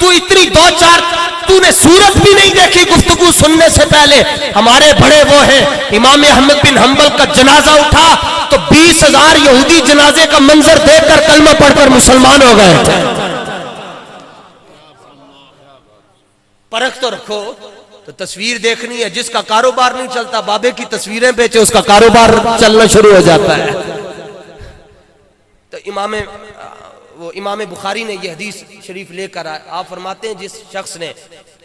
तू इतनी 2-4 तूने सूरत भी नहीं देखी गुफ्तगू सुनने से पहले। हमारे बड़े वो हैं इमाम अहमद बिन हंबल का जनाजा उठा तो 20,000 यहूदी जनाजे का मंजर देखकर कलमा पढ़कर मुसलमान हो गए। परख तो रखो। तो तस्वीर देखनी है, जिसका कारोबार नहीं चलता बाबे की तस्वीरें बेचे उसका कारोबार चलना शुरू हो जाता है। तो इमाम बुखारी ने यह हदीस शरीफ लेकर आए। आप फरमाते हैं जिस शख्स ने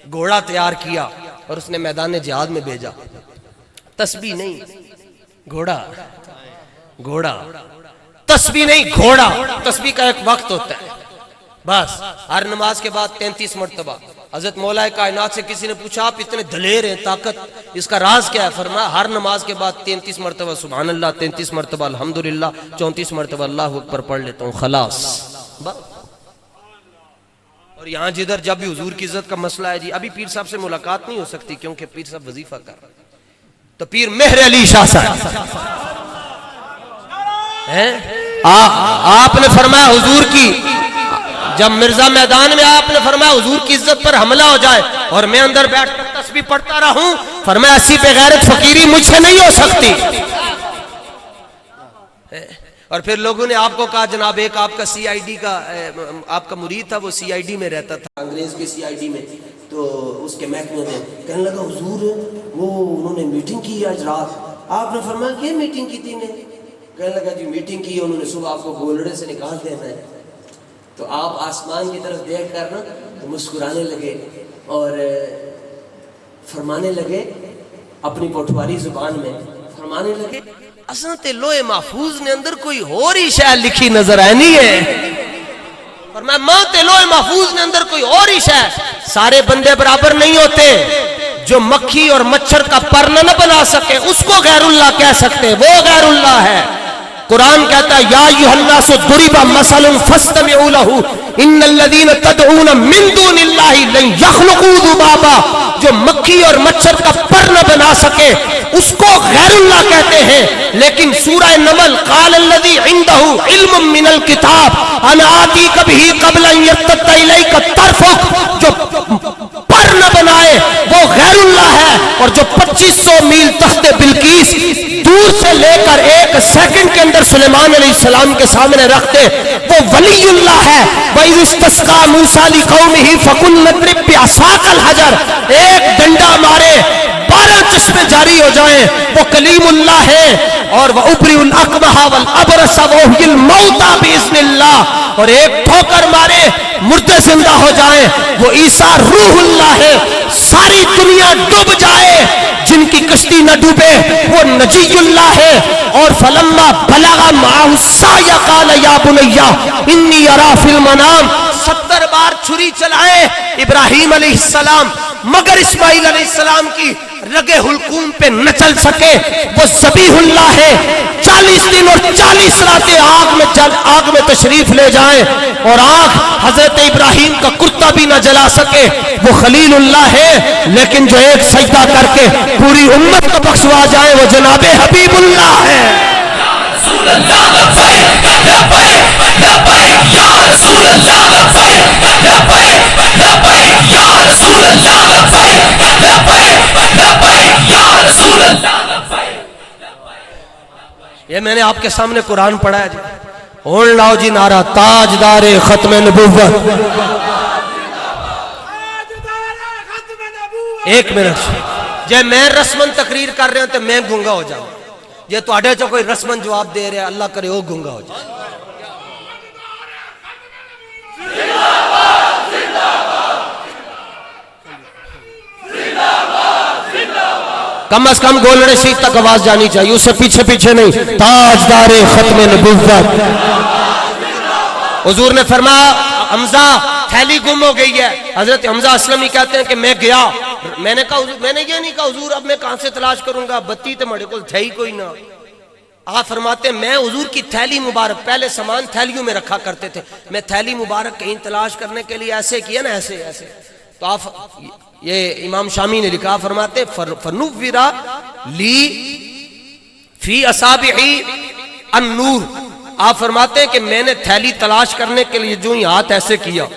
घोड़ा तैयार किया और उसने मैदान जिहाद में भेजा, तस्बीह नहीं घोड़ा, घोड़ा तस्बीह नहीं घोड़ा। तस्बीह का एक वक्त होता है, बस हर नमाज के बाद 33 मरतबा। हजरत मौला कायनात से किसी ने पूछा आप इतने दलेर हैं, ताकत, इसका राज क्या है? फरमाया हर नमाज के बाद 33 मरतबा सुभान अल्लाह, 33 मरतबा अल्हम्दुलिल्लाह, 34 मरतबा अल्लाहु अकबर पढ़ लेता हूँ, खलास। और यहाँ जिधर जब भी हुजूर की इज्जत का मसला है जी, अभी पीर साहब से मुलाकात नहीं हो सकती क्योंकि पीर साहब वजीफा कर रहे, तो पीर मेहर अली शाह साहब आपने फरमाया हुजूर की, जब मिर्जा मैदान में आपने फरमाया हुजूर की इज्जत पर हमला हो जाए और मैं अंदर बैठकर तस्बीह पढ़ता रहूं, फरमाया ऐसी बेगैरत फकीरी मुझसे नहीं हो सकती। और फिर लोगों ने आपको कहा जनाब एक आपका सीआईडी का आपका मुरीद था, वो सीआईडी में रहता था, अंग्रेज के सीआईडी में, तो उसके महकमे में कहने लगा हुजूर वो उन्होंने मीटिंग की आज रात। आपने फरमाया क्या मीटिंग की थी? कहने लगा जी मीटिंग की, उन्होंने सुबह आपको गोलड़े से निकाल देना है। तो आप आसमान की तरफ देख कर ना तो मुस्कुराने लगे और फरमाने लगे अपनी पोठवारी जुबान में, फरमाने लगे असंते लोहे महफूज ने अंदर कोई और ही शायद लिखी नजर आनी है। और मैं मानते लोहे महफूज ने अंदर कोई और ही है। सारे बंदे बराबर नहीं होते। जो मक्खी और मच्छर का पर न बना सके उसको गैरुल्लाह कह सकते, वो गैरुल्लाह है। कुरान कहता है या अय्युहन्नासु दुरिबा मसलुन फस्तमिउ लहू इन्नल्लज़ीना तदऊन मिन दूनिल्लाहि लन यख्लुकू ज़ुबाबा। जो मक्खी और मच्छर का पर न बना सके उसको गैरुल्लाह कहते हैं। लेकिन सूरह नमल क़ालल्लज़ी इंदहु इल्मुम मिनल किताब अना आतीका बिही क़ब्ल अन यर्तद्दा इलैका तर्फुक। जो पर न बनाए वो गैरुल्लाह है। और जो 2500 मील तख्ते बिल्कीस दूर से लेकर 1 सेकंड के अंदर सुलेमान अलैहिस्सलाम के सामने रखते वो वलीउल्लाह है। वइज़ इस्तस्क़ा मूसा लिक़ौमिही फ़क़ुल नद्रिब बिअसाक़ल हजर। एक डंडा मारे 12 चश्मे जारी हो जाएं, वो कलीमुल्लाह है। और वह उबरिउल अकमहा वल अबरसा व उहयिल मौता बिइज़्निल्लाह। और एक ठोकर मारे मुर्दे जिंदा हो जाएं, वो ईसा रूहुल्लाह है। सारी दुनिया डूब जाए जिनकी कश्ती न डूबे वो नजीयुल्लाह है। और फलम्मा बलगा माहु साया क़ाल या बुनैया इन्नी अरा फिल मनाम। 70 बार छुरी चलाए इब्राहिम अलैहिस्सलाम, मगर इस्माइल अलैहिस्सलाम की रगे हुलकूम पे न चल सके। वो ज़बीहुल्लाह है। 40 दिन और 40 रातें आग में तशरीफ ले जाएं और आग हजरत इब्राहिम का कुर्ता भी न जला सके वो खलीलुल्लाह है। लेकिन जो एक सजदा करके पूरी उम्मत को बख्शवा जाए वो जनाबे हबीबुल्लाह है। ये मैंने आपके सामने कुरान पढ़ा है जी। ओढ़ लाओ जी नारा ताजदारे खत्म नबुव्वत। 1 मिनट जे मैं रस्मन तकरीर कर रहा हूं तो मैं गूंगा हो जाऊं। जे तुहाडे चो कोई रस्मन जवाब दे रहा अल्लाह करे वो गूंगा हो जाए। कम अज कम गोलड़े सीट तक आवाज जानी चाहिए, उससे पीछे पीछे नहीं। ताजदारे खत्म नबुव्वत। हुजूर ने फरमाया हमजा थैली गुम हो गई है। हजरत हमजा असलमी कहते हैं कि मैं गया, मैंने कहा मैंने ये नहीं कहा हुजूर अब मैं कहां से तलाश करूंगा, बत्ती तो मेरे को थे ही कोई ना। आप फरमाते मैं हुजूर की थैली मुबारक, पहले सामान थैलियों में रखा करते थे, मैं थैली मुबारक कहीं तलाश करने के लिए ऐसे किया ना, ऐसे ऐसे। तो आप ये इमाम शामी ने लिखा, फरमाते फनुव्विरा ली फी असाबिही अन्नूर। आप फरमाते हैं कि मैंने थैली तलाश करने के लिए जो ही हाथ ऐसे किया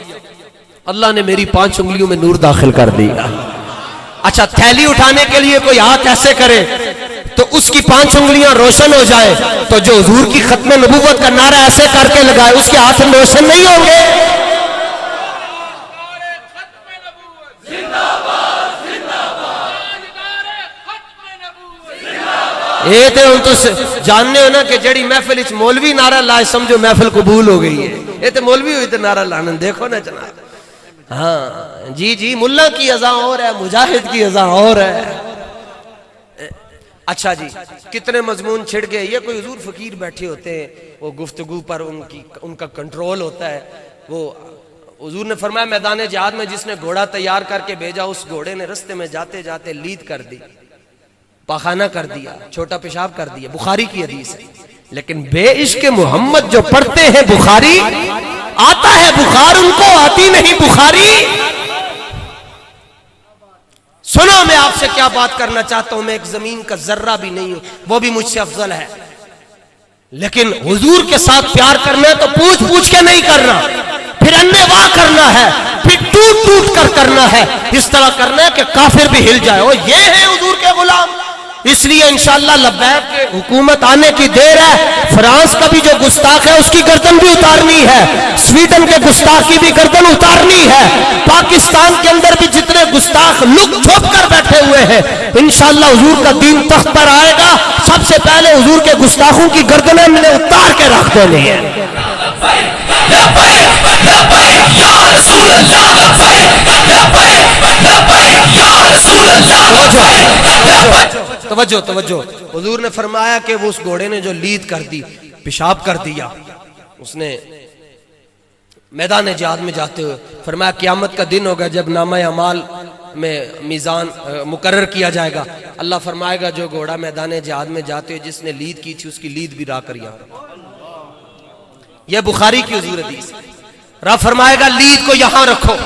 अल्लाह ने मेरी 5 उंगलियों में नूर दाखिल कर दिया। अच्छा, थैली उठाने के लिए कोई हाथ ऐसे करे तो उसकी 5 उंगलियां रोशन हो जाए, तो जो हुजूर की खत्म नबूवत का नारा ऐसे करके लगाए उसके हाथ रोशन नहीं होंगे। ये तो हम तो जानने हो ना कि जड़ी महफिल मौलवी नारा लाए समझो महफिल कबूल हो गई है। ये तो मौलवी हुई तो नारा लाने देखो ना जनाब। हाँ जी जी, मुल्ला की अज़ा और है, मुजाहिद की अज़ा और है। अच्छा जी, कितने मजमून छिड़ गए। ये कोई हुजूर फकीर बैठे होते हैं, वो गुफ्तगू पर उनका कंट्रोल होता है। वो हुजूर ने फरमाया मैदान जिहाद में जिसने घोड़ा तैयार करके भेजा उस घोड़े ने रस्ते में जाते जाते लीद कर दी, पाखाना कर दिया, छोटा पेशाब कर दिया। बुखारी की हदीस है। लेकिन बेइश्क मोहम्मद जो पढ़ते हैं बुखारी, आता है बुखार उनको, आती नहीं बुखारी। सुनो मैं आपसे क्या बात करना चाहता हूं, मैं एक जमीन का जर्रा भी नहीं हूं, वो भी मुझसे अफजल है। लेकिन हुजूर के साथ प्यार करना है तो पूछ पूछ के नहीं करना, फिर अन्नेवाह करना है, फिर टूट टूट कर करना है। इस तरह करना है कि काफिर भी हिल जाए। और ये है हुजूर के गुलाम। इसलिए इंशाअल्लाह लब्बैक के हुकूमत आने की देर है। फ्रांस का भी जो गुस्ताख है उसकी गर्दन भी उतारनी है, स्वीडन के गुस्ताख की भी गर्दन उतारनी है। पाकिस्तान के अंदर भी जितने गुस्ताख लुक छुप कर बैठे हुए हैं, इंशाअल्लाह हुजूर का दीन तख्त पर आएगा, सबसे पहले हुजूर के गुस्ताखों की गर्दनें हमने उतार के रख देनी है। तवज्जो तवज्जो। हुजूर ने फरमाया कि वो उस घोड़े ने जो लीद कर दी, पेशाब कर दिया, उसने मैदान जिहाद में जाते हुए फरमाया क़यामत का दिन होगा जब नामा अमाल में मीज़ान मुकर्रर किया जाएगा। अल्लाह फरमाएगा जो घोड़ा मैदान जिहाद में जाते हुए जिसने लीद की थी उसकी लीद भी रा कर यहाँ। यह बुखारी की हुजूर हदीस। रब फरमाएगा लीद को यहां रखो।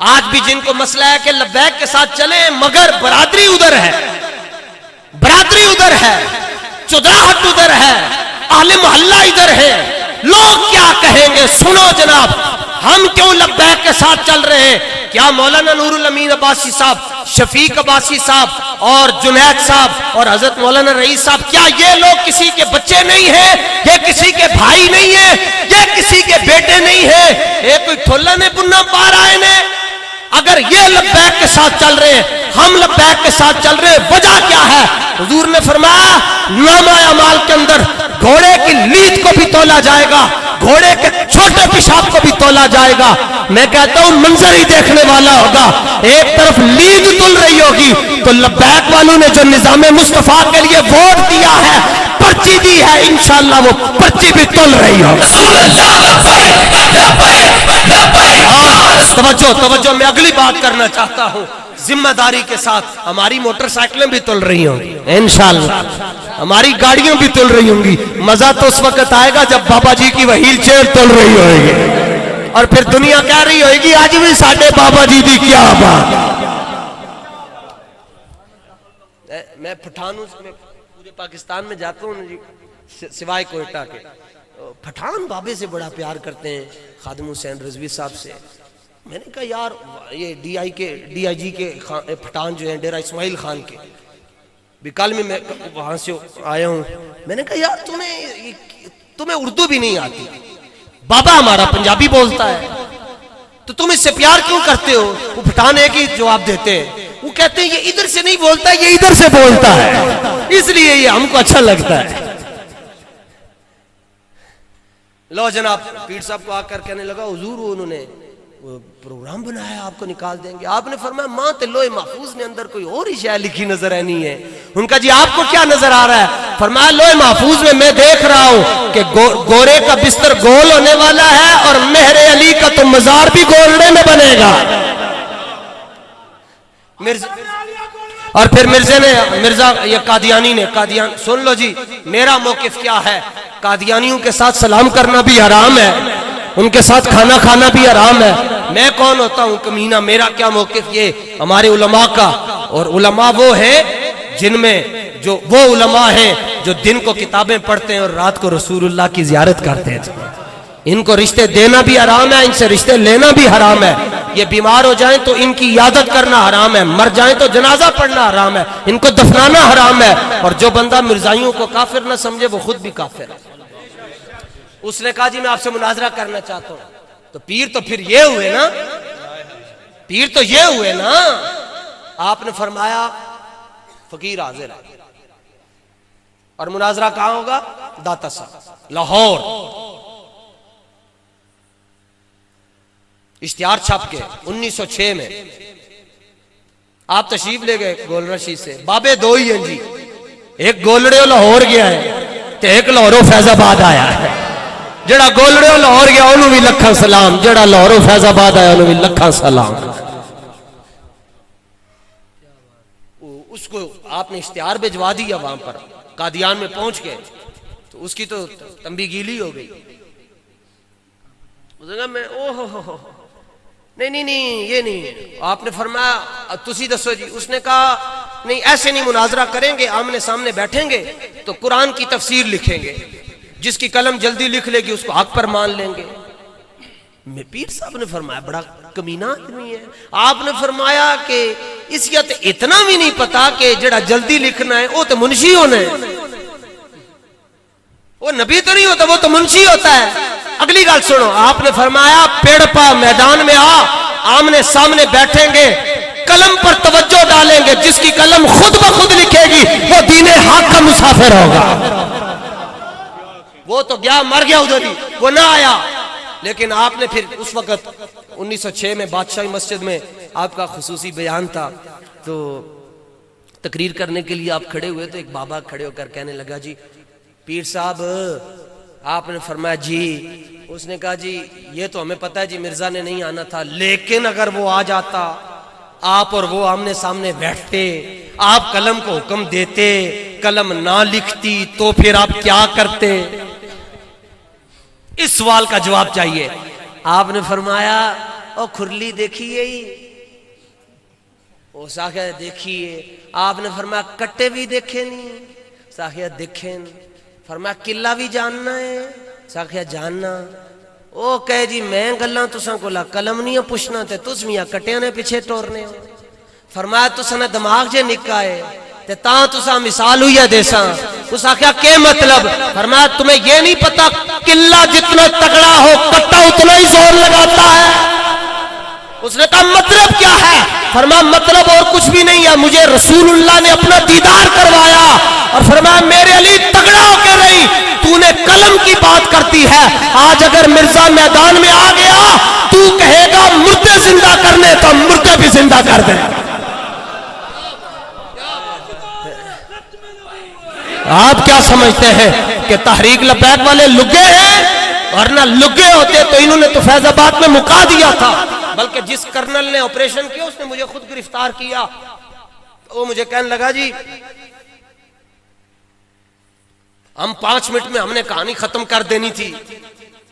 आज भी जिनको मसला है कि लब्बैक के साथ चले मगर बरादरी उधर है, बरादरी उधर है, चुदराहट उधर है, आहले मोहल्ला इधर है, लोग क्या कहेंगे। सुनो जनाब, हम क्यों लब्बैक के साथ चल रहे हैं? क्या मौलाना नूरुल अमीन अब्बासी साहब, शफीक अब्बासी साहब और जुनैद साहब और हजरत मौलाना रईस साहब, क्या ये लोग किसी के बच्चे नहीं है? ये किसी के भाई नहीं है? ये किसी के बेटे नहीं है? ये कोई ठोला ने पुन्ना पार आए ने? अगर ये लब्बैक के साथ चल रहे हैं, हम लब्बैक के साथ चल रहे हैं, वजह क्या है? हुजूर ने फरमाया नामा अमाल के अंदर घोड़े की लीद को भी तोला जाएगा, घोड़े के छोटे पेशाब को भी तोला जाएगा। मैं कहता हूं मंजर ही देखने वाला होगा। एक तरफ लीद तुल रही होगी तो लब्बैक वालों ने जो निजाम मुस्तफा के लिए वोट दिया है, पर्ची दी है, इंशाअल्लाह वो पर्ची भी तुल रही होगी। तवज्जो तवज्जो, मैं अगली बात करना चाहता हूं। जिम्मेदारी के साथ हमारी मोटरसाइकिलें भी तुल रही होंगी इंशाअल्लाह, हमारी गाड़ियां भी तुल रही होंगी। मजा तो उस वक्त आएगा जब बाबा जी की व्हील चेयर तुल रही होगी और फिर दुनिया कह रही होगी आज भी साढ़े बाबा जी की क्या बात। मैं पठान में पूरे पाकिस्तान में जाता हूँ जी, सिवाय कोयटा के। पठान बाबे से बड़ा प्यार करते हैं, खादिम हुसैन रिजवी साहब से। मैंने कहा यार ये डीआईजी के पठान जो है डेरा इस्माइल खान के, कल में मैं वहां से आया हूं। मैंने कहा यार तुम्हें उर्दू भी नहीं आती, बाबा हमारा पंजाबी बोलता है, तो तुम इससे प्यार क्यों करते हो? वो पठान एक ही जवाब देते हैं, वो कहते हैं ये इधर से नहीं बोलता, ये इधर से बोलता है, इसलिए ये हमको अच्छा लगता है। लो जनाब, पीर साहब को आकर कहने लगा हुजूर वो उन्होंने प्रोग्राम बनाया, आपको निकाल देंगे। आपने फरमाया मां ते लोहे महफूज ने अंदर कोई और ही शय लिखी नजर आनी है। उनका जी आपको क्या नजर आ रहा है? फरमाया लोहे महफूज में मैं देख रहा हूं कि गोरे का बिस्तर गोल होने वाला है और मेहरे अली का तो मजार भी गोलने में बनेगा। और फिर मिर्जा ये कादियानी ने सुन लो जी, मेरा मौकिफ क्या है? कादियानियों के साथ सलाम करना भी हराम है, उनके साथ खाना खाना भी हराम है। मैं कौन होता हूं कमीना? मेरा क्या मौकिफ? ये हमारे उलमा का, और उलमा वो है जिनमें जो वो उलमा हैं जो दिन को किताबें पढ़ते हैं और रात को रसूलुल्लाह की ज़ियारत करते हैं। इनको रिश्ते देना भी हराम है, इनसे रिश्ते लेना भी हराम है। ये बीमार हो जाएं तो इनकी इयादत करना हराम है, मर जाएं तो जनाजा पढ़ना हराम है, इनको दफनाना हराम है। और जो बंदा मिर्जाइयों को काफिर न समझे वो खुद भी काफिर है। उसने कहा जी मैं आपसे मुनाजरा करना चाहता हूं। तो पीर तो फिर ये हुए ना, पीर तो ये हुए ना। आपने फरमाया फकीर हाजिर है और मुनाजरा कहां होगा? दाता साहब लाहौर। इश्तिहार छप के 1906 में आप तशरीफ ले गए गोलरा शी से। बाबे दो ही हैं जी, एक गोलड़े लाहौर गया है तो एक लाहौरों फैजाबाद आया है। जड़ा गोलड़े लाहौर गया उन्होंने भी लखा सलाम, जड़ा लाहौरों फैजाबाद आया उन्होंने भी लखा सलाम। उसको आपने इश्तिहार भिजवा दिया वहां पर, कादियान में पहुंच गए तो उसकी तो तंबी गीली हो गई। मैं ओहो नहीं ये नहीं। आपने फरमाया तुसी दसो जी। उसने कहा नहीं ऐसे नहीं, मुनाजरा करेंगे, आमने सामने बैठेंगे तो कुरान की तफसीर लिखेंगे, जिसकी कलम जल्दी लिख लेगी उसको हक पर मान लेंगे। मैं पीर साहब ने फरमाया बड़ा कमीना आदमी है। आपने फरमाया कि इसका तो इतना भी नहीं पता कि जड़ा जल्दी लिखना है वो तो मुंशी होना है, वो नबी तो नहीं होता, वो तो मुंशी होता है। अगली गल सुनो, आपने फरमाया पेड़ पा मैदान में आ, आमने सामने बैठेंगे, कलम पर तवज्जो डालेंगे, जिसकी कलम खुद ब खुद लिखेगी वो दीने हक का मुसाफिर होगा। वो तो गया मर गया उधर ही, वो ना आया। लेकिन आपने फिर उस वक्त 1906 में बादशाही मस्जिद में आपका खुसूसी बयान था, तो तकरीर करने के लिए आप खड़े हुए तो एक बाबा खड़े होकर कहने लगा जी पीर साहब आपने फरमाया जी उसने कहा जी ये तो हमें पता है जी, मिर्जा ने नहीं आना था, लेकिन अगर वो आ जाता, आप और वो आमने सामने बैठते, आप कलम को हुक्म देते, कलम ना लिखती तो फिर आप क्या करते? इस सवाल का जवाब चाहिए। आपने फरमाया ओ खुरली देखिए ही, वो साखिया देखिए। आपने फरमाया कट्टे भी देखे नहीं? साखिया देखे। फरमाया किला भी जानना है? साखिया जानना। ओ कहे जी मैं गल्ला तुसा कोला कलम नहीं पुछना ते तुस भी कट्टिया ने पिछे टोरने हो। फरमाया तुसा ने दिमाग जे निका है ते ता तुसा मिसाल हुई है देसा। उस आख्या के मतलब? फरमाया तुम्हें ये नहीं पता किला जितना तगड़ा हो कट्टा उतना ही जोर लगाता है। उसने कहा मतलब क्या है? फरमाया मतलब और कुछ भी नहीं है, मुझे रसूलुल्लाह ने अपना दीदार करवाया और फरमाया मेरे अली तगड़ा होकर रही, तूने कलम की बात करती है। आज अगर मिर्जा मैदान में आ गया तू कहेगा मुर्दे जिंदा करने, तो मुर्दे भी जिंदा कर दे। आप क्या समझते हैं कि तहरीक लब्बैक वाले लुगे हैं? और ना लुगे होते तो इन्होंने तो फैजाबाद में मुका दिया था, बल्कि जिस कर्नल ने ऑपरेशन किया उसने मुझे खुद गिरफ्तार किया। वो मुझे कहने लगा जी हम 5 मिनट में हमने कहानी खत्म कर देनी थी।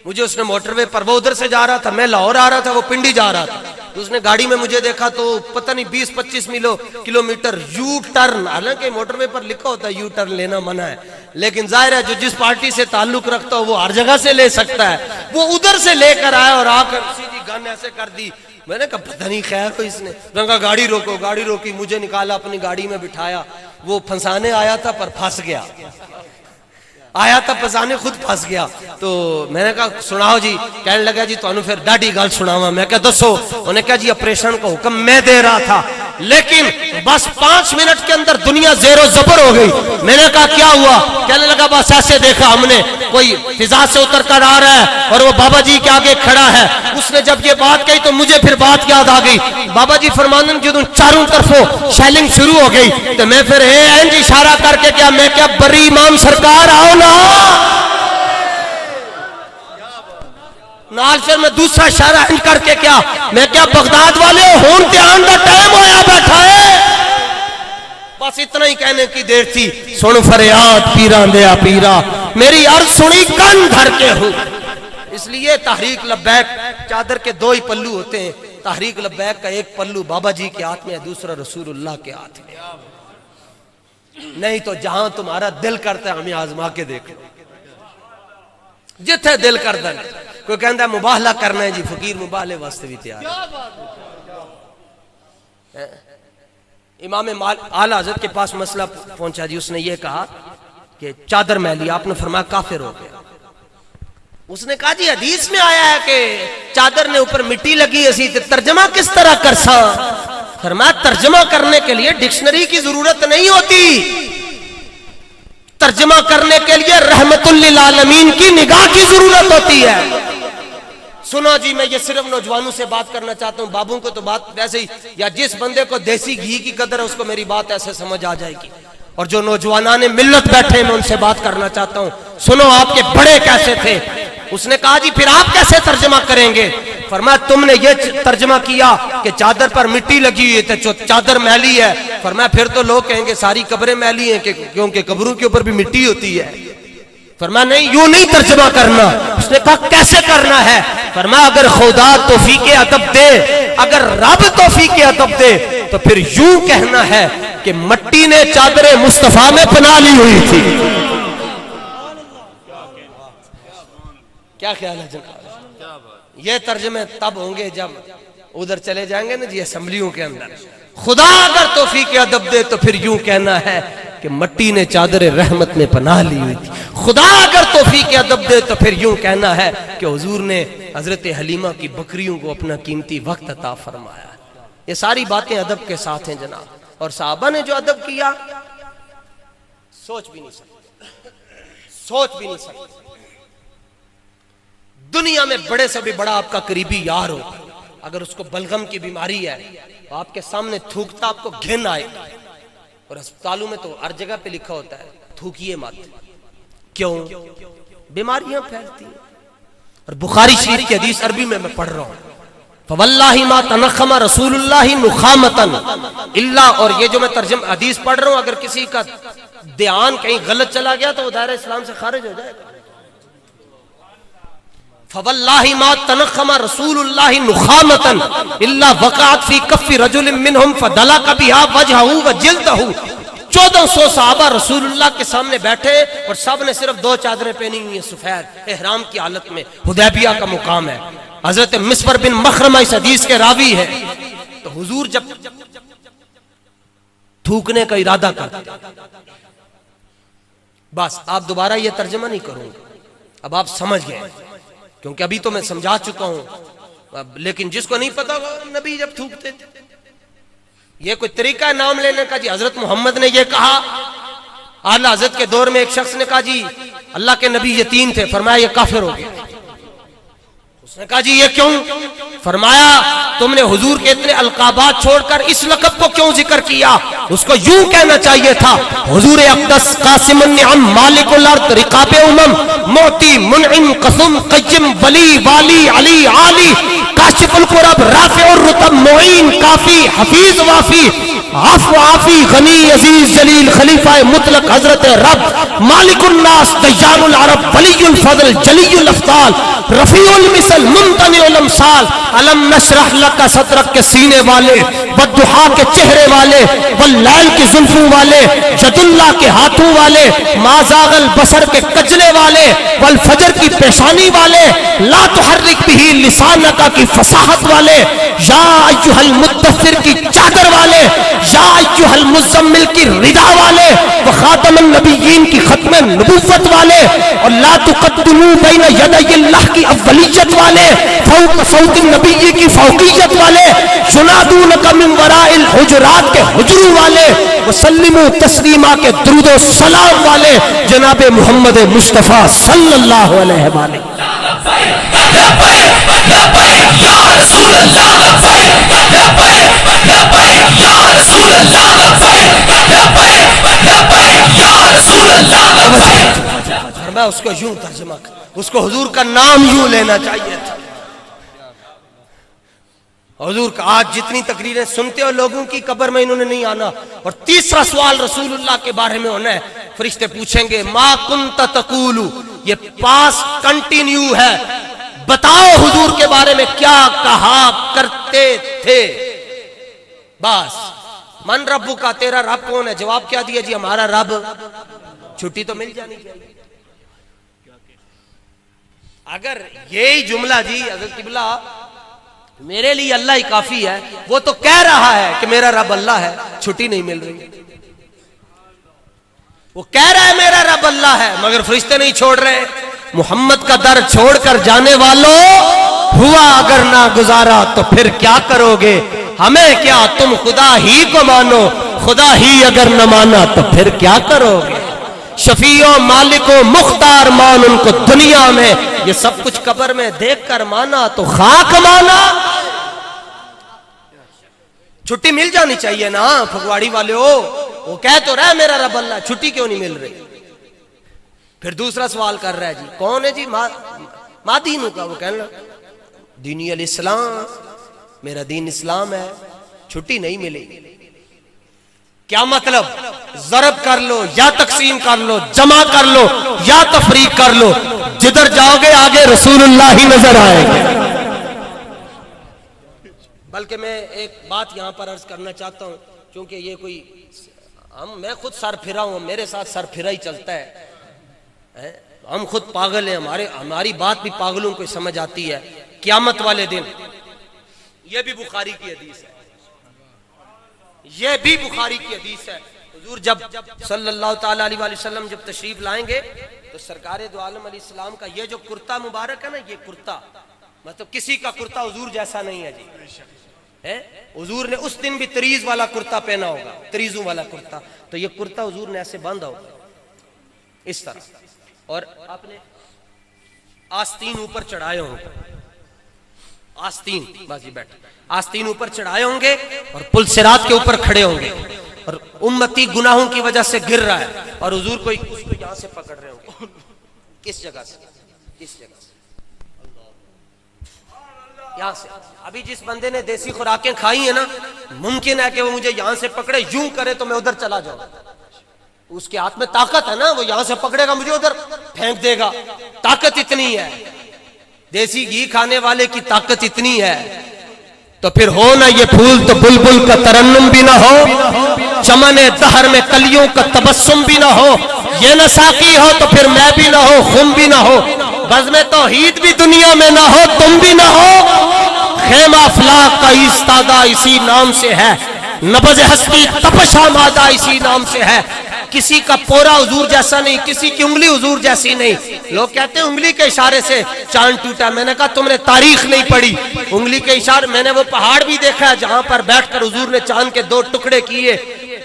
मुझे उसने मोटरवे पर, वो उधर से जा रहा था, मैं लाहौर आ रहा था, वो पिंडी जा रहा था, तो उसने गाड़ी में मुझे देखा तो पता नहीं 20-25 किलोमीटर यू टर्न, हालांकि मोटरवे पर लिखा होता है यू टर्न लेना मना है, लेकिन जाहिर है जो जिस पार्टी से ताल्लुक रखता हो वो हर जगह से ले सकता है। वो उधर से लेकर आया और आकर सीधी गन ऐसे कर दी। मैंने कहा पता नहीं खैर हो इसने। कहा गाड़ी रोको, गाड़ी रोकी, मुझे निकाला, अपनी गाड़ी में बिठाया। वो फंसाने आया था पर फंस गया, आया था फंसाने, खुद फंस गया। तो मैंने कहा सुनाओ जी। कहने लगा जी तो फिर डाडी गल सुनावा। मैं क्या दसो? उन्हें कहा जी ऑपरेशन का हुक्म मैं दे रहा था, लेकिन बस 5 मिनट के अंदर दुनिया जेरो जबर हो गई। मैंने कहा क्या हुआ? कहने लगा बस ऐसे देखा हमने कोई फिजा से उतर कर आ रहा है और वो बाबा जी के आगे खड़ा है। उसने जब ये बात कही तो मुझे फिर बात याद आ गई। बाबा जी फरमानन जो चारों तरफों शेलिंग शुरू हो गई तो मैं फिर इंज इशारा करके क्या, मैं क्या बरी इमाम सरकार आओ ना, नाल फिर मैं दूसरा इशारा इंज करके क्या, मैं क्या बगदाद वाले होन ध्यान का टाइम होया बैठा है। बस इतना ही कहने की देर थी। सुन फरियाद पीरा दया पीरा, मेरी अर्ज सुनी कान धर के हूं। इसलिए तहरीक लब्बैक चादर के 2 ही पल्लू होते हैं। तहरीक लब्बैक का एक पल्लू बाबा जी के हाथ में है, दूसरा रसूलुल्लाह के हाथ में। नहीं तो जहां तुम्हारा दिल करता है हमें आजमा के देखो, जिथे दिल करता है। कोई कहता मुबाहला करना है जी, फकीर मुबाहले वास्ते भी तैयार है। इमाम आला हज़रत के पास मसला पहुंचा जी, उसने ये कहा कि चादर मैली, आपने फरमाया काफिर हो गया। उसने कहा जी हदीस में आया है कि चादर ने ऊपर मिट्टी लगी ऐसी, तो तर्जमा किस तरह कर सा? फरमाया तर्जमा करने के लिए डिक्शनरी की जरूरत नहीं होती, तर्जमा करने के लिए रहमतुल लिल आलमीन की निगाह की जरूरत होती है। सुनो जी, मैं ये सिर्फ नौजवानों से बात करना चाहता हूँ, बाबू को तो बात वैसे ही, या जिस बंदे को देसी घी की कदर है उसको मेरी बात ऐसे समझ आ जाएगी। और जो नौजवाना ने मिल्लत बैठे मैं उनसे बात करना चाहता हूँ। सुनो आपके बड़े कैसे थे? उसने कहा जी फिर आप कैसे तर्जमा करेंगे? फरमाया तुमने ये तर्जमा किया कि चादर पर मिट्टी लगी हुई है तो चादर मैली है। फरमाया फिर तो लोग कहेंगे सारी कब्रें मैली हैं क्योंकि कब्रों के ऊपर भी मिट्टी होती है। फरमाया नहीं, यूं नहीं तर्जमा करना। उसने कहा कैसे करना है? फरमाया अगर खुदा तौफीक अदब दे, अगर रब तौफीक अदब दे तो फिर यूं कहना है कि मट्टी ने चादर मुस्तफा में पनाह ली हुई थी। क्या ख्याल है जनाब? ये तर्जमे तब होंगे जब उधर चले जाएंगे ना जी असेंबलियों के अंदर। खुदा अगर तौफीक अदब दे तो फिर यूं कहना है कि मट्टी ने चादर रहमत में पनाह ली हुई थी। खुदा अगर तौफीक अदब दे तो फिर यूं कहना है कि हुजूर ने हजरत हलीमा की बकरियों को अपना कीमती वक्त अता फरमाया। ये सारी बातें अदब के साथ हैं जनाब। और साहबा ने जो अदब किया सोच भी नहीं सकते, सोच भी नहीं सकते। दुनिया में बड़े से भी बड़ा आपका करीबी यार हो, अगर उसको बलगम की बीमारी है तो आपके सामने थूकता आपको घिन आए। और अस्पतालों में तो हर जगह पे लिखा होता है थूकिए मत। क्यों? बीमारियां फैलती हैं। और बुखारी शरीफ की हदीस अरबी में मैं पढ़ रहा हूं, फवल्लाहि मा तनखमा रसूलुल्लाहि नुखामतन इल्ला, और ये जो मैं तर्जुमा हदीस पढ़ रहा हूं, अगर किसी का ध्यान कहीं गलत चला गया तो वो दायरा इस्लाम से खारिज हो जाएगा। फवल्लाहि मा तनखमा रसूलुल्लाहि नुखामतन इल्ला वक़अत फी कफ़्फ़ि रजुलिन मिनहुम फदलका बिहा वजहहु व जिल्दहु। 1400 सहाबा रसूलुल्लाह के सामने बैठे और सब ने सिर्फ 2 चादरें पहनी हुई है सफेद एहराम की हालत में। हुदैबिया का मुकाम है, हजरत मिस्वर बिन मखरमा इस हदीस के रावी है। तो हुजूर जब थूकने का इरादा करते, बस आप दोबारा ये तर्जमा नहीं करूंगा, अब आप समझ गए, क्योंकि अभी तो मैं समझा चुका हूं। लेकिन जिसको नहीं पता होगा, नबी जब थूकते थे, ये कोई तरीका है नाम लेने का जी। हजरत मोहम्मद ने ये कहा, आला हजरत के दौर में एक शख्स ने कहा जी अल्लाह के नबी यतीम थे, फरमाया ये काफिर हो गया। उसने कहा जी ये क्यों? फरमाया तुमने हुजूर के इतने अलकाबात छोड़कर इस लक़ब को क्यों जिक्र किया? उसको यूं कहना चाहिए था, हुजूर अक़दस कासिमुन निअम मालिकुल अर्द रिकाबे उमम मोती मुनइम कसुम क़य्यिम वली वाली अली आली काशिफुल कुरब राफ़िउर रुतब मुईन काफी हफीज वाफी आफ़ आफी गनी अजीज जलील खलीफा मुतलक हजरत रब मालिकुन नास दय्यानुल अरब वलीयुल फज़ल जलीयुल अफ़ज़ाल रफ़ीउल मिसल मुमतनिउल अमसाल अलम नशरह लका सदरक के सीने वाले, वद्दुहा के चेहरे वाले, वल्लैल की जुल्फों वाले, जदुल्लाह के हाथों वाले, माज़ागल बसर के कजले वाले, वल फजर की पेशानी वाले, ला तुहर्रिक बिही लिसानका की फसाहत वाले, या अय्युहल मुद्दस्सिर की चादर वाले, या अय्युहल मुज़म्मिल की रिदा वाले, व खातमुन नबिय्यीन की खत्म नबुव्वत वाले, और ला तुक़द्दिमू बैन यदैल्लाह की अव्वलियत वाले, फौक सौतिन नबिय्यी की फौकियत वाले, युनादूनका मिन वराइल हुजुरात के हुजरू वाले, वसल्लिमू तस्लीमा के दुरूद व सलाम वाले, जनाबे मोहम्मद मुस्तफ़ा सल्लल्लाहु अलैहि वसल्लम। मैं उसको यूं तर्जुमा कर, उसको हुजूर का नाम यूं लेना चाहिए था। हुजूर का आज जितनी तकरीरें सुनते हो लोगों की, कब्र में इन्होंने नहीं आना। और तीसरा सवाल रसूलुल्लाह के बारे में होना है, फरिश्ते पूछेंगे मा कुंत तकूलू, ये पास कंटिन्यू है, बताओ हुजूर के बारे में क्या कहा करते थे। बस मन रब्बू का, तेरा रब कौन है? जवाब क्या दिया जी? हमारा रब। छुट्टी तो मिल जानी चाहिए। अगर यही जुमला जी अगर किबला मेरे लिए अल्लाह ही काफी है, वो तो कह रहा है कि मेरा रब अल्लाह है, छुट्टी नहीं मिल रही। वो कह रहा है मेरा रब अल्लाह है, मगर फरिश्ते नहीं छोड़ रहे। मोहम्मद का दर छोड़कर जाने वालों, हुआ अगर ना गुजारा तो फिर क्या करोगे? हमें क्या, तुम खुदा ही को मानो, खुदा ही अगर न माना तो फिर क्या करोगे? शफीओ मालिको मुख्तार मान उनको दुनिया में, ये सब कुछ कब्र में देखकर माना तो खाक माना। छुट्टी मिल जानी चाहिए ना फगवाड़ी वाले हो। वो कह तो रहा है मेरा रब अल्लाह, छुट्टी क्यों नहीं मिल रही? फिर दूसरा सवाल कर रहा है जी, कौन है जी? मा दीनू का? वो कहना दीनी अल इस्लाम, मेरा दीन इस्लाम है, छुट्टी नहीं मिलेगी। क्या मतलब? ज़रब कर लो या तकसीम कर लो, जमा कर लो या तफरीक कर लो, जिधर जाओगे आगे रसूलुल्लाह ही नजर आएंगे। बल्कि मैं एक बात यहां पर अर्ज करना चाहता हूं, क्योंकि ये कोई मैं खुद सर फिरा हूं, मेरे साथ सर फिरा ही चलता है। हम खुद पागल हैं, हमारी बात भी पागलों को समझ आती है। क़यामत वाले दिन, यह भी बुखारी की हदीस है, यह भी बुखारी की हदीस है। हुजूर जब सल्लल्लाहु ताला अलैहि वसल्लम जब तशरीफ लाएंगे तो सरकारे दो आलम अलैहिस्सलाम का ये जो कुर्ता मुबारक है ना, ये कुर्ता मतलब किसी का कुर्ता हुजूर जैसा नहीं है जी, है। हुजूर ने उस दिन भी तरीज वाला कुर्ता पहना होगा, तरीजों वाला कुर्ता। तो ये कुर्ता हुजूर ने ऐसे बांधा होगा इस तरह, और आपने आस्तीन ऊपर चढ़ाए होंगे, आस्तीन बाजी बैठ आस्तीन ऊपर चढ़ाए होंगे और पुल सिरात के ऊपर खड़े होंगे, और उम्मती गुनाहों की वजह से गिर रहा है और हुजूर कोई उसको यहां से पकड़ रहे होंगे, किस जगह से, किस जगह से। यहाँ से। अभी जिस बंदे ने देसी खुराकें खाई है ना, मुमकिन है कि वो मुझे यहाँ से पकड़े, यूं करे तो मैं उधर चला जाऊं। उसके हाथ में ताकत है ना, वो यहाँ से पकड़ेगा मुझे उधर फेंक देगा, ताकत इतनी है। देसी घी खाने वाले की ताकत इतनी है। तो फिर हो ना ये फूल तो बुलबुल का तरन्नुम भी ना हो, चमने दहर में कलियों का तबस्सुम भी ना हो, ये न साकी हो तो फिर मैं भी ना हो, खुम भी ना हो, बज़्म तौहीद भी दुनिया में ना हो, तुम भी ना हो। खेमा अफलाक का इस्तादा इसी नाम से है, नबज़ हस्ती तपशा मादा इसी नाम से है। किसी का पोरा हुजूर जैसा नहीं, किसी की उंगली हुजूर जैसी नहीं। लोग कहते हैं उंगली के इशारे से चांद टूटा। मैंने कहा तुमने तारीख नहीं पढ़ी। उंगली के इशारे, मैंने वो पहाड़ भी देखा है जहां पर बैठकर हुजूर ने चांद के 2 टुकड़े किए,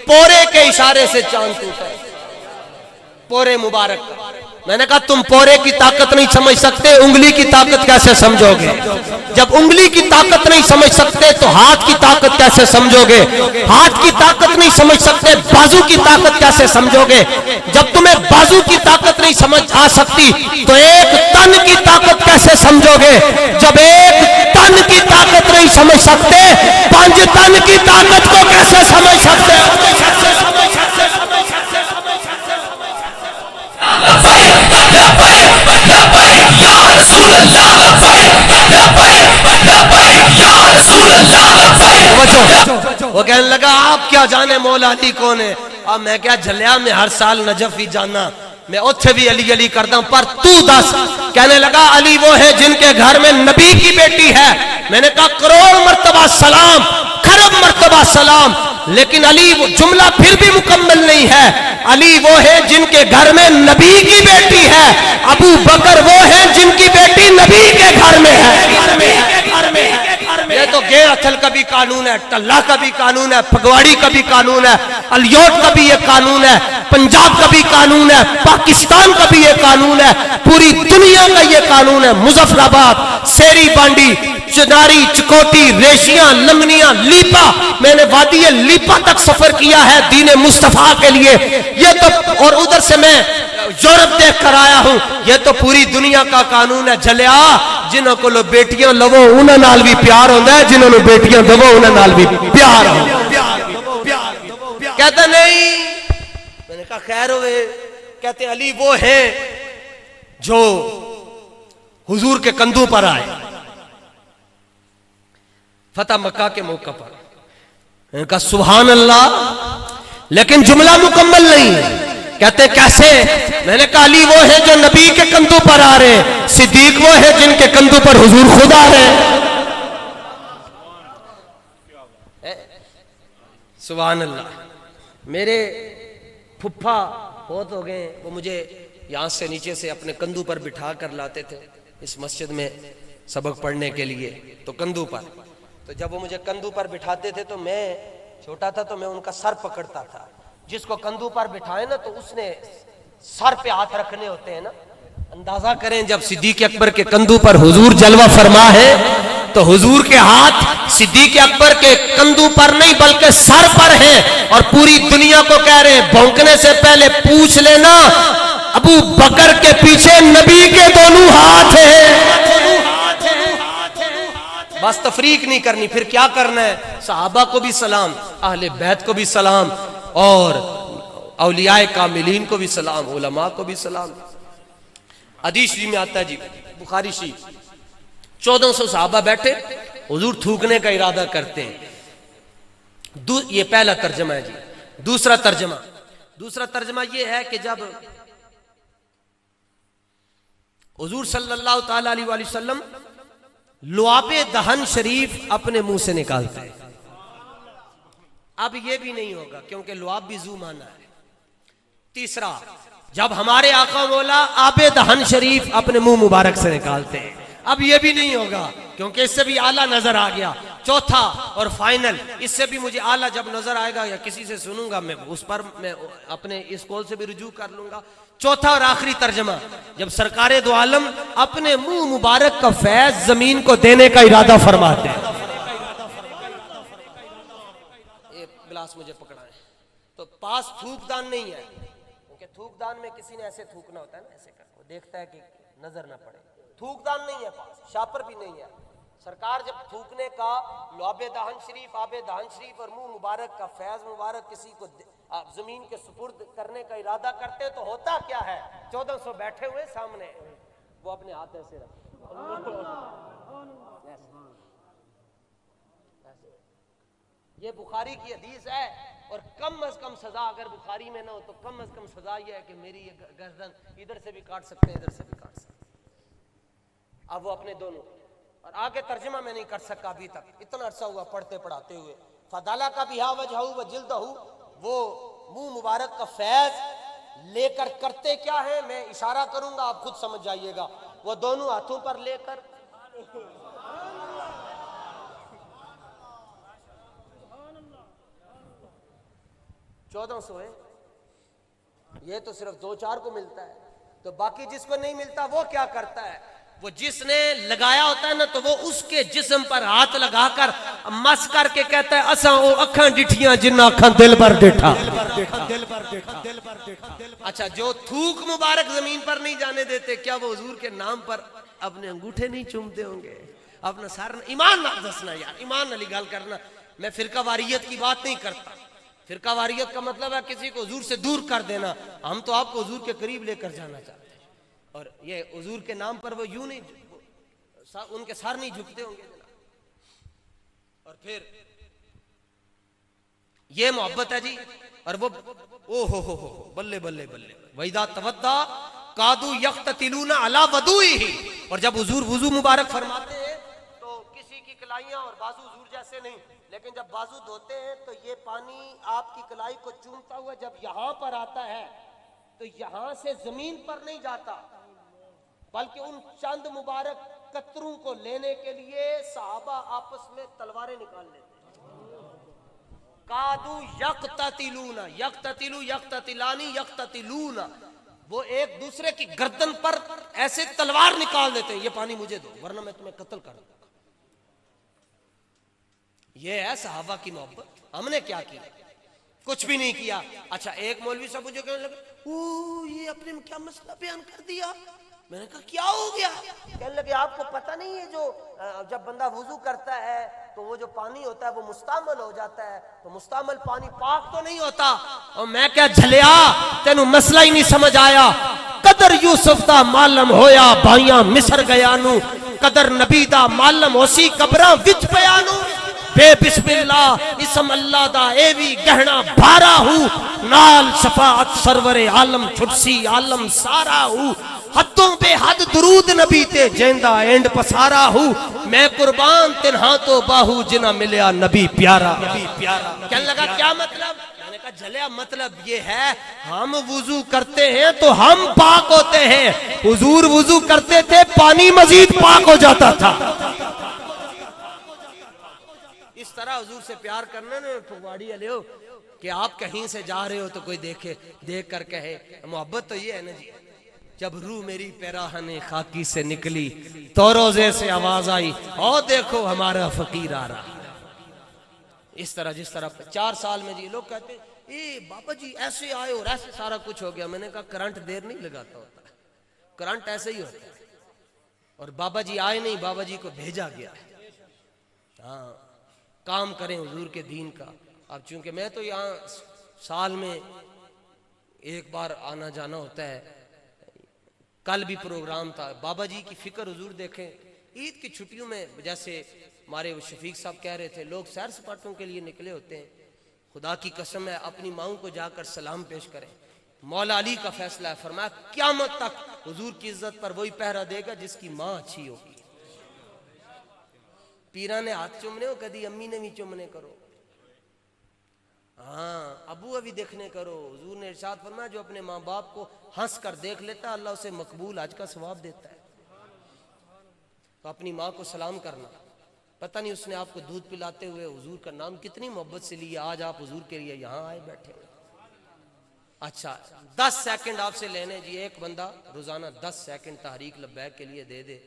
पोरे के इशारे से चांद टूटा, पोरे मुबारक का। मैंने कहा तुम पोरे की ताकत नहीं समझ सकते, उंगली की ताकत कैसे समझोगे? जब उंगली की ताकत नहीं समझ सकते तो हाथ की ताकत कैसे समझोगे? हाथ की ताकत नहीं समझ सकते, बाजू की ताकत कैसे समझोगे? जब तुम्हें बाजू की ताकत नहीं समझ आ सकती तो एक तन की ताकत कैसे समझोगे? जब एक तन की ताकत नहीं समझ सकते, 5 तन की ताकत को कैसे समझ सकते? वो कहने लगा आप क्या जाने मौला अली कौन है? अब मैं क्या झलिया में हर साल नजफ ही जाना, मैं उसे भी अली अली करता हूं, पर तू दस। कहने लगा अली वो है जिनके घर में नबी की बेटी है। मैंने कहा करोड़ मर्तबा सलाम, खरब मर्तबा सलाम, लेकिन अली वो जुमला फिर भी मुकम्मल नहीं है। अली वो है जिनके घर में नबी की बेटी है, अबू बकर वो है जिनकी बेटी नबी के घर में है। ये तो गे अथल का भी कानून है, टल्ला का भी कानून है, फगवाड़ी का भी कानून है, अलियोट का भी ये कानून है, पंजाब का भी कानून है, पाकिस्तान का भी ये कानून है, पूरी दुनिया का ये कानून है। मुजफ्फराबाद, सेरी बांडी, चिनारी, चिकोटी, रेशियां, लमनिया, लीपा, मैंने वादी लीपा तक सफर किया है दीन मुस्तफा के लिए। ये तो, और उधर से मैं यूरोप देख कर आया हूं। ये तो पूरी दुनिया का कानून है। जलिया जिन्हों को लो बेटियां लवो उन्होंने नाल भी प्यार होता है, जिन्होंने बेटियां दवो उन्होंने नाल भी प्यार होता है। कहता नहीं, मैंने कहा खैर हुए। कहते अली वो है जो हुजूर के कंधों पर आए फतेह मक्का के मौका पर। मैंने कहा सुभान अल्लाह, लेकिन जुमला मुकम्मल नहीं है। कहते कैसे? मैंने कहा अली वो है जो नबी के कंधों पर आ रहे हैं, सिद्दीक वो है जिनके कंधों पर हुजूर खुद आ रहे हैं। सुभान अल्लाह। मेरे फुफ्फा बहुत हो गए, वो मुझे यहां से नीचे से अपने कंधों पर बिठा कर लाते थे इस मस्जिद में सबक पढ़ने के लिए। तो कंधों पर, तो जब वो मुझे कंधों पर बिठाते थे तो मैं छोटा था तो मैं उनका सर पकड़ता था। जिसको कंधों पर बिठाए ना तो उसने सर पे हाथ रखने होते हैं ना। अंदाजा करें जब सिद्दीक अकबर के कंधों पर हुजूर जलवा फरमा है तो हुजूर के हाथ सिद्दीक अकबर के कंधों पर नहीं बल्कि सर पर हैं, और पूरी दुनिया को कह रहे हैं भौंकने से पहले पूछ लेना अबू बकर के पीछे नबी के दोनों हाथ हैं। बस तफरीक नहीं करनी, फिर क्या करना है? सहाबा को भी सलाम, अहले बैत को भी सलाम, और औलियाए कामिलीन को भी सलाम, उलमा को भी सलाम। हदीस में आता है जी, बुखारी शरीफ, 1400 सहाबा बैठे, हुजूर थूकने का इरादा करते हैं। ये पहला तर्जमा है जी। दूसरा तर्जमा ये है कि जब हुजूर सल्लल्लाहु ताला अलैहि वसल्लम लुआबे दहन शरीफ अपने मुंह से निकालते हैं। अब ये भी नहीं होगा क्योंकि लुआब भी जू माना है। तीसरा, जब हमारे आका मौला आबे दहन शरीफ अपने मुंह मुबारक से निकालते हैं। अब ये भी नहीं होगा क्योंकि इससे भी आला नजर आ गया। चौथा और फाइनल, इससे भी मुझे आला जब नजर आएगा या किसी से सुनूंगा मैं उस पर मैं अपने इस कौल से भी रुजू कर लूंगा। चौथा और आखिरी तर्जमा, जब सरकारे दो आलम अपने मुंह मुबारक का फैज जमीन को देने का इरादा फरमाते हैं। एक गिलास मुझे पकड़ा है तो पास थूकदान नहीं है, क्योंकि थूकदान में किसी ने ऐसे थूकना होता है ना, ऐसे कर वो देखता है कि नजर ना पड़े। थूकदान नहीं है पास, शापर भी नहीं है, सरकार जब थूकने का लौबे दहन शरीफ, आबे दहन शरीफ और मुंह मुबारक का फैज मुबारक किसी को जमीन के सुपुर्द करने का इरादा करते तो होता क्या है? 1400 बैठे हुए सामने, वो अपने हाथ ऐसे रखते, ये बुखारी की हदीस है। और कम अज कम सजा अगर बुखारी में ना हो तो कम अज कम सजा ये है कि मेरी ये गर्दन इधर से भी काट सकते हैं, इधर से भी काट सकते हैं। अब वो अपने दोनों, और आगे तर्जमा मैं नहीं कर सका अभी तक, इतना अरसा हुआ पढ़ते पढ़ाते हुए। फदाला का बिहा वजहू व जिल्दहू, वो मुंह मुबारक का फैज लेकर करते क्या है, मैं इशारा करूंगा आप खुद समझ जाइएगा। वो दोनों हाथों पर लेकर 1400 है, ये तो सिर्फ 2-4 को मिलता है, तो बाकी जिसको नहीं मिलता वो क्या करता है? वो जिसने लगाया होता है ना, तो वो उसके जिस्म पर हाथ लगाकर मस करके कहता है असा वो अखा डिठियां जिन्ना अखा दिल भर देखा। अच्छा, जो थूक मुबारक जमीन पर नहीं जाने देते, क्या वो हुजूर के नाम पर अपने अंगूठे नहीं चूमते होंगे? अपना सारा ईमान ना दसना यार, ईमान वाली गल करना। मैं फिरका वारियत की बात नहीं करता, फिरका वारियत का मतलब है किसी को हुजूर से दूर कर देना। हम तो आपको हुजूर के करीब लेकर जाना चाहते हैं, और ये हुजूर के नाम पर वो यूं नहीं, उनके सर नहीं झुकते होंगे जनाब। और फिर ये मोहब्बत है जी। और वो ओ हो बल्ले बल्ले बल्ले, वैदा तवद्दा कादू यख्ततिलूना अला वदुई। और जब हुजूर वुजू मुबारक फरमाते हैं तो किसी की कलाइयां और बाजू हुजूर जैसे नहीं, लेकिन जब बाजू धोते हैं तो ये पानी आपकी कलाई को चूमता हुआ जब यहां पर आता है तो यहां से जमीन पर नहीं जाता, बल्कि उन चंद मुबारक कतरों को लेने के लिए सहाबा आपस में तलवारें निकाल लेते हैं। कादू यक्ततिलूना, यक्ततिलू यक्ततिलानी यक्ततिलूना, वो एक दूसरे की गर्दन पर ऐसे तलवार निकाल देते हैं, ये पानी मुझे दो वरना मैं तुम्हें कत्ल कर दूंगा। ये है सहाबा की मोहब्बत। हमने क्या किया? कुछ भी नहीं किया। अच्छा, एक मौलवी साहब मुझे कहने लगे, ओ ये अपने में क्या मसला बयान कर दिया। मैंने कहा क्या हो गया? कहने लगे आपको पता नहीं है, जो जब बंदा वुजू करता है तो वो जो पानी होता है वो मुस्तामल हो जाता है, तो मुस्तामल पानी पाक तो नहीं होता। और मैं क्या झलिया, तेनू मसला ही नहीं समझ आया। कदर यूसुफ दा मालम होया भाइयां मिस्र गया नू, कदर नबी दा मालम होसी कबरां विच पिया नू। बे बिस्मिल्लाह इसम अल्लाह दा ए भी गहना भारा हूं, नाल शफाअत सरवरे आलम छुटसी आलम सारा हूं, हदों बेहद दरूद नबी ते जेंदा एंड पसारा हूं, मैं कुर्बान तिन्हा तो बाहू जिना मिलया नबी प्यारा। कहने लगा क्या मतलब? मैंने कहा झलिया मतलब ये है, हम वुजू करते हैं तो हम पाक होते हैं, हुजूर वुजू करते थे पानी मजीद पाक हो जाता था। इस तरह हुजूर से प्यार करना ना फुगवाड़ी वाले हो कि आप कहीं से जा रहे हो तो कोई देखे, देख कर कहे। मोहब्बत तो ये है ना जी, जब रूह मेरी पैराहने खाकी से निकली तो रोजे से आवाज आई, और देखो हमारा फकीर आ रहा। इस तरह जिस तरह 4 साल में जी लोग कहते ए बाबा जी ऐसे आए और ऐसे सारा कुछ हो गया। मैंने कहा करंट देर नहीं लगाता होता, करंट ऐसे ही होता है। और बाबा जी आए नहीं, बाबा जी को भेजा गया है। हाँ, काम करें हुजूर के दीन का। अब चूंकि मैं तो यहाँ साल में एक बार आना जाना होता है, कल भी प्रोग्राम था। बाबा जी की फिक्र हुजूर देखें, ईद की छुट्टियों में जैसे हमारे शफीक साहब कह रहे थे, लोग सैर सपाटों के लिए निकले होते हैं। खुदा की कसम है, अपनी माओं को जाकर सलाम पेश करें। मौला अली का फैसला है, फरमाया क़यामत तक हुजूर की इज्जत पर वही पहरा देगा जिसकी माँ अच्छी होगी। पीरा ने हाथ चुमने हो, कभी अम्मी ने भी चुमने करो, हाँ अबू अभी देखने करो। हुजूर ने इरशाद फरमाया जो अपने माँ बाप को हंस कर देख लेता है अल्लाह उसे मकबूल हज का सवाब देता है। तो अपनी माँ को सलाम करना। पता नहीं उसने आपको दूध पिलाते हुए हुजूर का नाम कितनी मोहब्बत से लिया, आज आप हुजूर के लिए यहाँ आए बैठे। अच्छा 10 सेकंड आपसे लेने जी, एक बंदा रोजाना 10 सेकंड तहरीक लब्बैक के लिए दे दे।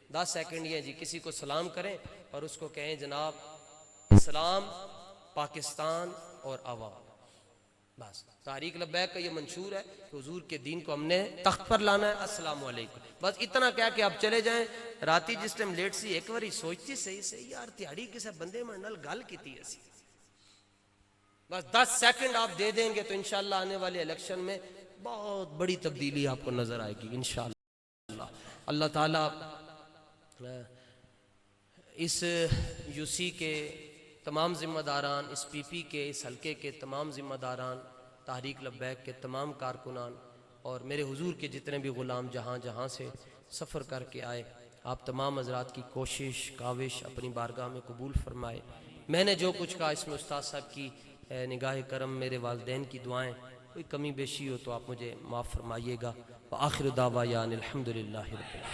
10 सेकंड ये जी, किसी को सलाम करें और उसको कहें जनाब सलाम पाकिस्तान और अवाम, बस तारीक लब्बैक का ये मंशूर है कि हुजूर के दीन को हमने तख्त पर लाना है। अस्सलाम वालेकुम, बस इतना क्या कि आप चले जाएं। राती जिस टाइम लेट सी एक बारी सोचती सही सही यार तिहाड़ी किसी बंदे में नल गल की थी ऐसी, बस 10 सेकंड आप दे देंगे तो इंशाल्लाह आने वाले इलेक्शन में बहुत बड़ी तब्दीली आपको नजर आएगी इंशाल्लाह। अल्लाह ताला इस यूसी के तमाम ज़िम्मेदारान, इस पीपी के इस हलके के तमाम ज़िम्मेदारान, तहरीक लब्बैक के तमाम कारकुनान और मेरे हुजूर के जितने भी ग़ुलाम जहाँ जहाँ से सफ़र करके आए, आप तमाम हज़रात की कोशिश काविश अपनी बारगाह में कबूल फरमाए। मैंने जो कुछ कहा इसमें उस्ताद साहब की निगाह करम, मेरे वालिदैन की दुआएं, कोई कमी बेशी हो तो आप मुझे माफ़ फरमाइएगा। व आखिर दावा यान अल्हम्दुलिल्लाहि रब्बिल आलमीन।